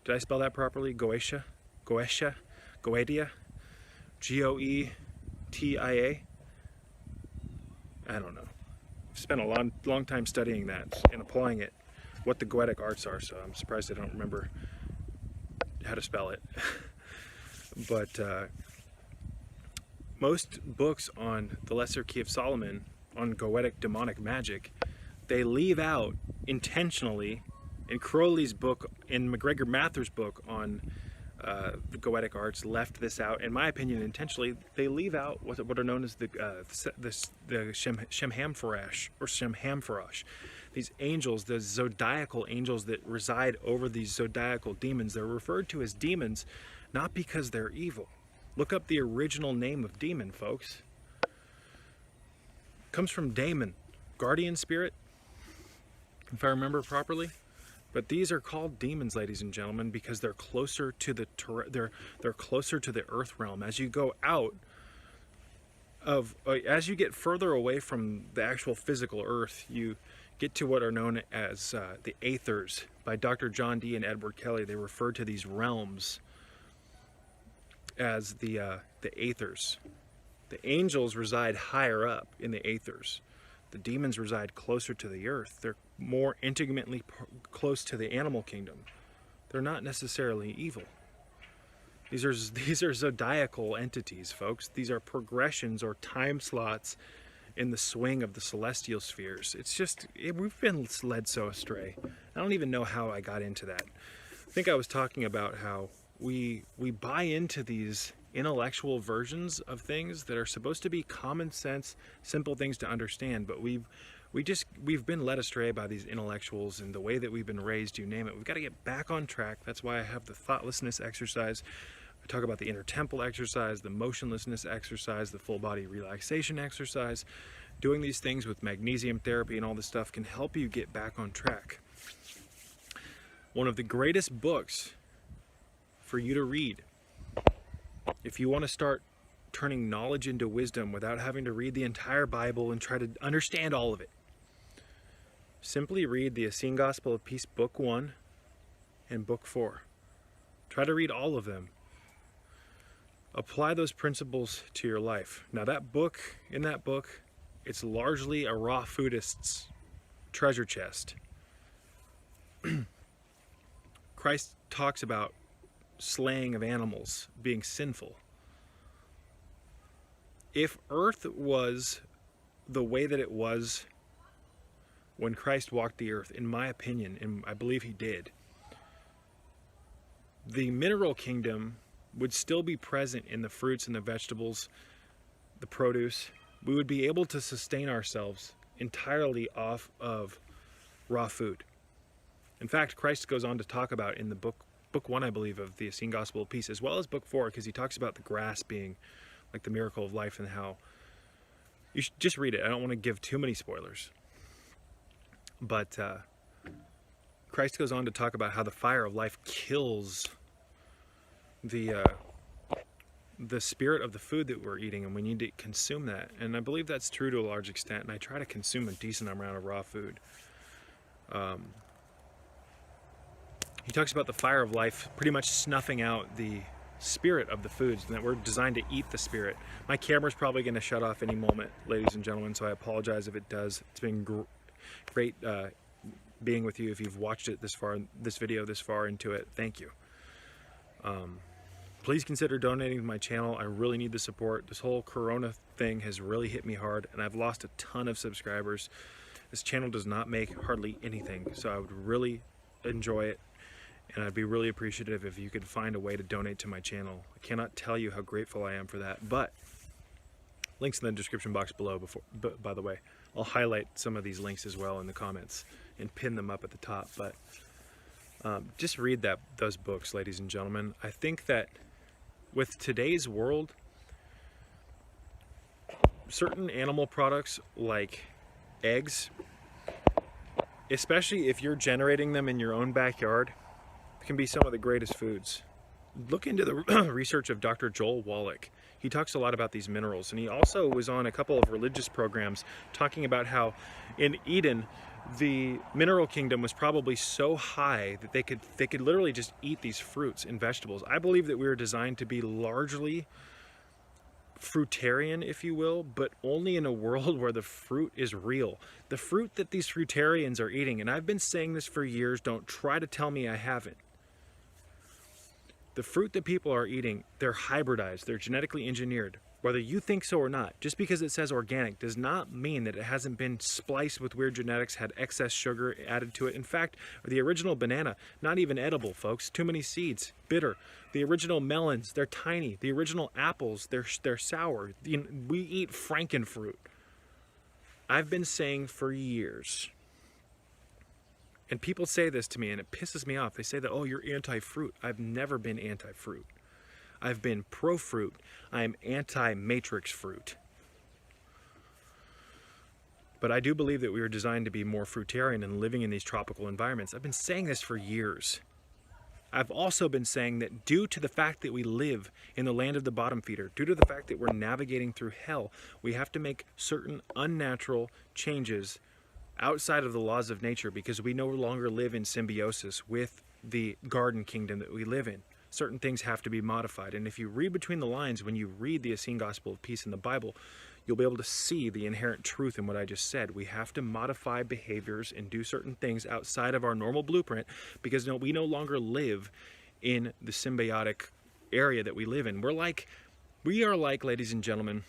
Did I spell that properly? Goetia? Goetia? Goetia? Goetia? I don't know. I've spent a long time studying that and applying it, what the Goetic arts are, so I'm surprised I don't remember how to spell it. But most books on the Lesser Key of Solomon, on Goetic demonic magic, they leave out intentionally, in Crowley's book, in MacGregor Mather's book on the Goetic arts left this out, in my opinion, intentionally. They leave out what are known as the Shemhampharash, or Shemhampharash. These angels, the zodiacal angels that reside over these zodiacal demons, they're referred to as demons not because they're evil. Look up the original name of demon, folks. It comes from daemon, guardian spirit, if I remember properly. But these are called demons, ladies and gentlemen, because they're closer to the they're closer to the earth realm. As you go out of, as you get further away from the actual physical earth, you get to what are known as the aethers. By Dr. John Dee and Edward Kelly, they refer to these realms as the aethers. The angels reside higher up in the aethers. The demons reside closer to the earth. They're more intimately close to the animal kingdom. They're not necessarily evil. These are zodiacal entities, folks. These are progressions or time slots in the swing of the celestial spheres. It's just, we've been led so astray. I don't even know how I got into that. I think I was talking about how we buy into these intellectual versions of things that are supposed to be common sense, simple things to understand, but we've been led astray by these intellectuals and the way that we've been raised, you name it. We've got to get back on track. That's why I have the thoughtlessness exercise. I talk about the inner temple exercise, the motionlessness exercise, the full body relaxation exercise. Doing these things with magnesium therapy and all this stuff can help you get back on track. One of the greatest books for you to read, if you want to start turning knowledge into wisdom without having to read the entire Bible and try to understand all of it, simply read the Essene Gospel of Peace, Book 1 and Book 4. Try to read all of them. Apply those principles to your life. Now in that book, it's largely a raw foodist's treasure chest. Christ talks about slaying of animals being sinful. If earth was the way that it was when Christ walked the earth, in my opinion, and I believe he did, the mineral kingdom would still be present in the fruits and the vegetables, the produce. We would be able to sustain ourselves entirely off of raw food. In fact, Christ goes on to talk about in the book 1, I believe, of the Essene Gospel of Peace, as well as book 4, because he talks about the grass being like the miracle of life, and how you should just read it. I don't want to give too many spoilers, but Christ goes on to talk about how the fire of life kills the spirit of the food that we're eating, and we need to consume that. And I believe that's true to a large extent, and I try to consume a decent amount of raw food. He talks about the fire of life pretty much snuffing out the spirit of the foods, and that we're designed to eat the spirit. My camera's probably going to shut off any moment, ladies and gentlemen, so I apologize if it does. It's been great being with you. If you've watched it this far, this video this far into it, thank you. Please consider donating to my channel. I really need the support. This whole Corona thing has really hit me hard, and I've lost a ton of subscribers. This channel does not make hardly anything, so I would really enjoy it. And I'd be really appreciative if you could find a way to donate to my channel. I cannot tell you how grateful I am for that. But links in the description box below. By the way, I'll highlight some of these links as well in the comments and pin them up at the top. But just read those books, ladies and gentlemen. I think that with today's world, certain animal products like eggs, especially if you're generating them in your own backyard, can be some of the greatest foods. Look into the research of Dr. Joel Wallach. He talks a lot about these minerals, and he also was on a couple of religious programs talking about how in Eden the mineral kingdom was probably so high that they could literally just eat these fruits and vegetables. I believe that we were designed to be largely fruitarian, if you will, but only in a world where the fruit is real. The fruit that these fruitarians are eating, and I've been saying this for years, don't try to tell me I haven't. The fruit that people are eating, they're hybridized, they're genetically engineered. Whether you think so or not, just because it says organic does not mean that it hasn't been spliced with weird genetics, had excess sugar added to it. In fact, the original banana, not even edible, folks. Too many seeds, bitter. The original melons, they're tiny. The original apples, they're sour. We eat frankenfruit. I've been saying for years, and people say this to me and it pisses me off. They say that, oh, you're anti-fruit. I've never been anti-fruit. I've been pro-fruit. I am anti-matrix fruit. But I do believe that we were designed to be more fruitarian and living in these tropical environments. I've been saying this for years. I've also been saying that due to the fact that we live in the land of the bottom feeder, due to the fact that we're navigating through hell, we have to make certain unnatural changes outside of the laws of nature because we no longer live in symbiosis with the garden kingdom that we live in. Certain things have to be modified. And if you read between the lines, when you read the Essene Gospel of Peace in the Bible, you'll be able to see the inherent truth in what I just said. We have to modify behaviors and do certain things outside of our normal blueprint because we no longer live in the symbiotic area that we live in. We are like, ladies and gentlemen,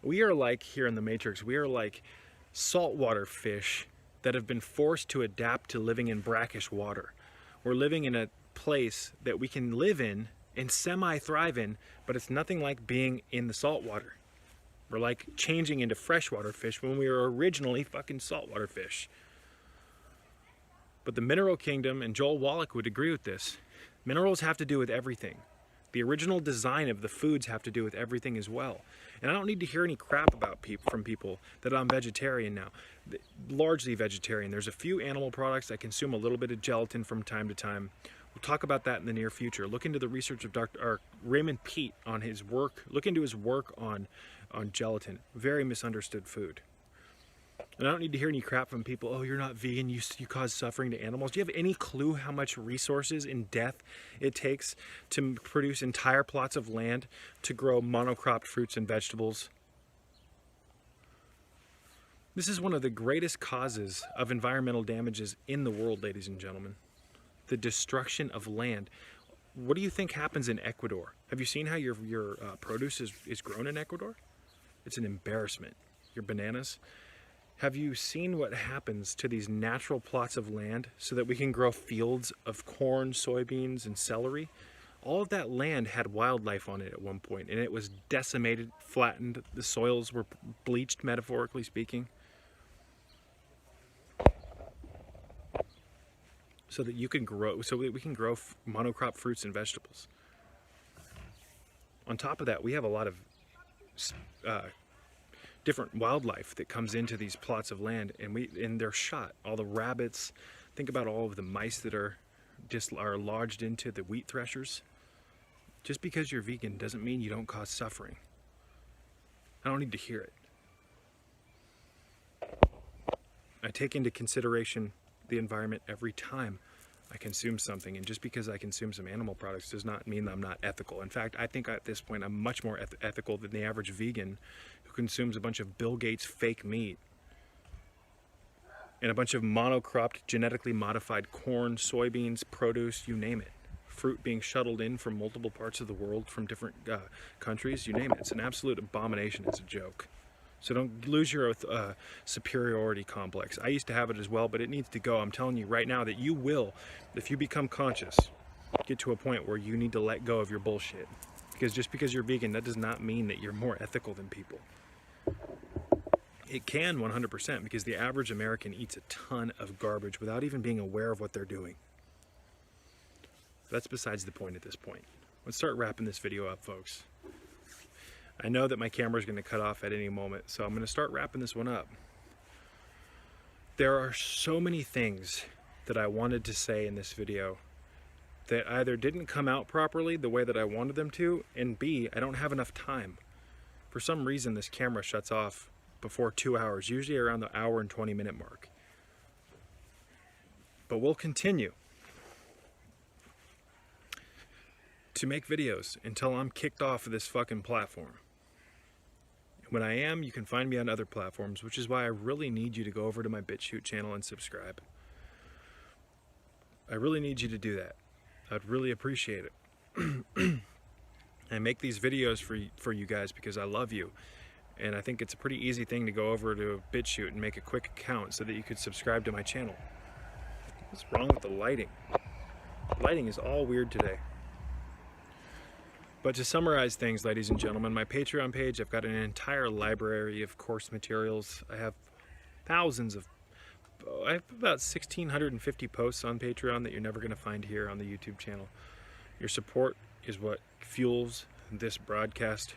we are like here in the Matrix, we are like saltwater fish that have been forced to adapt to living in brackish water. We're living in a place that we can live in and semi-thrive in, but it's nothing like being in the salt water. We're like changing into freshwater fish when we were originally fucking saltwater fish. But the mineral kingdom, and Joel Wallach would agree with this, minerals have to do with everything. The original design of the foods have to do with everything as well. And I don't need to hear any crap about from people that I'm vegetarian now. Largely vegetarian. There's a few animal products. I consume a little bit of gelatin from time to time. We'll talk about that in the near future. Look into the research of Dr. Raymond Peat on his work. Look into his work on gelatin. Very misunderstood food. And I don't need to hear any crap from people, oh, you're not vegan, you cause suffering to animals. Do you have any clue how much resources and death it takes to produce entire plots of land to grow monocropped fruits and vegetables? This is one of the greatest causes of environmental damages in the world, ladies and gentlemen. The destruction of land. What do you think happens in Ecuador? Have you seen how your produce is grown in Ecuador? It's an embarrassment. Your bananas. Have you seen what happens to these natural plots of land so that we can grow fields of corn, soybeans, and celery? All of that land had wildlife on it at one point, and it was decimated, flattened. The soils were bleached, metaphorically speaking, so that you can grow, so that we can grow monocrop fruits and vegetables. On top of that, we have a lot of different wildlife that comes into these plots of land, and they're shot. All the rabbits, think about all of the mice that are lodged into the wheat threshers. Just because you're vegan doesn't mean you don't cause suffering. I don't need to hear it. I take into consideration the environment every time I consume something, and just because I consume some animal products does not mean that I'm not ethical. In fact, I think at this point I'm much more ethical than the average vegan who consumes a bunch of Bill Gates fake meat and a bunch of monocropped, genetically modified corn, soybeans, produce, you name it. Fruit being shuttled in from multiple parts of the world, from different countries, you name it. It's an absolute abomination. It's a joke. So don't lose your superiority complex. I used to have it as well, but it needs to go. I'm telling you right now that you will, if you become conscious, get to a point where you need to let go of your bullshit. Because just because you're vegan, that does not mean that you're more ethical than people. It can 100%, because the average American eats a ton of garbage without even being aware of what they're doing. That's besides the point at this point. Let's start wrapping this video up, folks. I know that my camera is going to cut off at any moment, so I'm going to start wrapping this one up. There are so many things that I wanted to say in this video that either didn't come out properly the way that I wanted them to, and B, I don't have enough time. For some reason, this camera shuts off before 2 hours, usually around the hour and 20-minute mark. But we'll continue to make videos until I'm kicked off of this fucking platform. When I am, you can find me on other platforms, which is why I really need you to go over to my BitChute channel and subscribe. I really need you to do that. I'd really appreciate it. I make these videos for you guys because I love you. And I think it's a pretty easy thing to go over to BitChute and make a quick account so that you could subscribe to my channel. What's wrong with the lighting? The lighting is all weird today. But to summarize things, ladies and gentlemen, my Patreon page, I've got an entire library of course materials. I have I have about 1,650 posts on Patreon that you're never going to find here on the YouTube channel. Your support is what fuels this broadcast.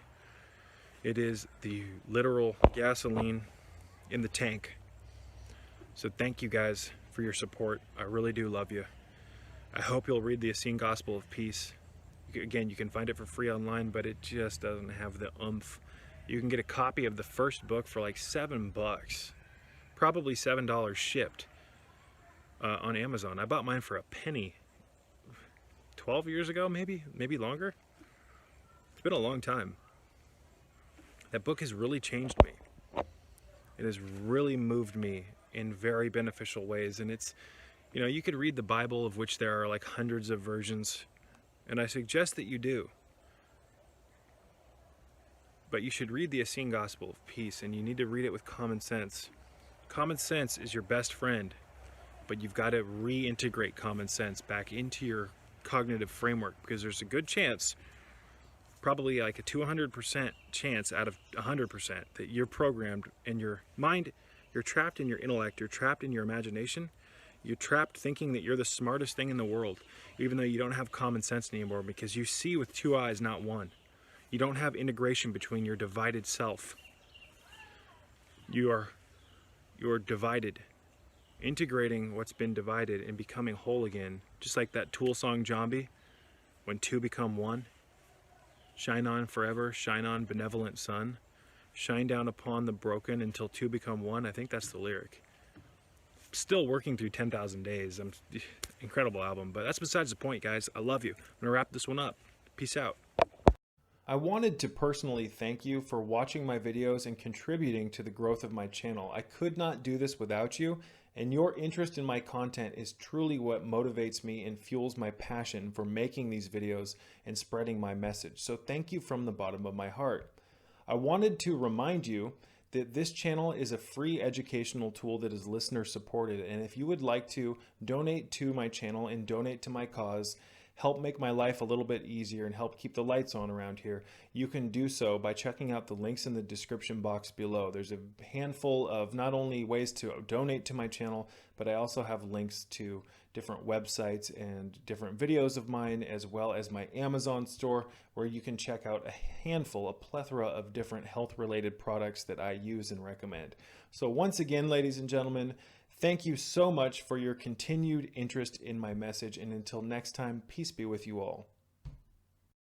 It is the literal gasoline in the tank. So thank you guys for your support. I really do love you. I hope you'll read the Essene Gospel of Peace. Again, you can find it for free online, but it just doesn't have the oomph. You can get a copy of the first book for like $7, probably $7 shipped on Amazon. I bought mine for a penny 12 years ago, maybe longer. It's been a long time. That book has really changed me. It has really moved me in very beneficial ways. And it's, you know, you could read the Bible, of which there are like hundreds of versions, and I suggest that you do. But you should read the Essene Gospel of Peace, and you need to read it with common sense. Common sense is your best friend, but you've got to reintegrate common sense back into your cognitive framework, because there's a good chance, probably like a 200% chance out of 100%, that you're programmed in your mind, you're trapped in your intellect, you're trapped in your imagination, you're trapped thinking that you're the smartest thing in the world, even though you don't have common sense anymore, because you see with two eyes, not one. You don't have integration between your divided self. You are divided. Integrating what's been divided and becoming whole again, just like that Tool song, Zombie, when two become one. Shine on forever, shine on benevolent sun. Shine down upon the broken until two become one. I think that's the lyric. Still working through 10,000 Days. Incredible album, but that's besides the point, guys. I love you. I'm going to wrap this one up. Peace out. I wanted to personally thank you for watching my videos and contributing to the growth of my channel. I could not do this without you, and your interest in my content is truly what motivates me and fuels my passion for making these videos and spreading my message. So thank you from the bottom of my heart. I wanted to remind you that this channel is a free educational tool that is listener supported, and if you would like to donate to my channel and donate to my cause, help make my life a little bit easier and help keep the lights on around here, you can do so by checking out the links in the description box below. There's a handful of not only ways to donate to my channel, but I also have links to different websites and different videos of mine, as well as my Amazon store, where you can check out a plethora of different health-related products that I use and recommend. So once again, ladies and gentlemen, thank you so much for your continued interest in my message, and until next time, peace be with you all.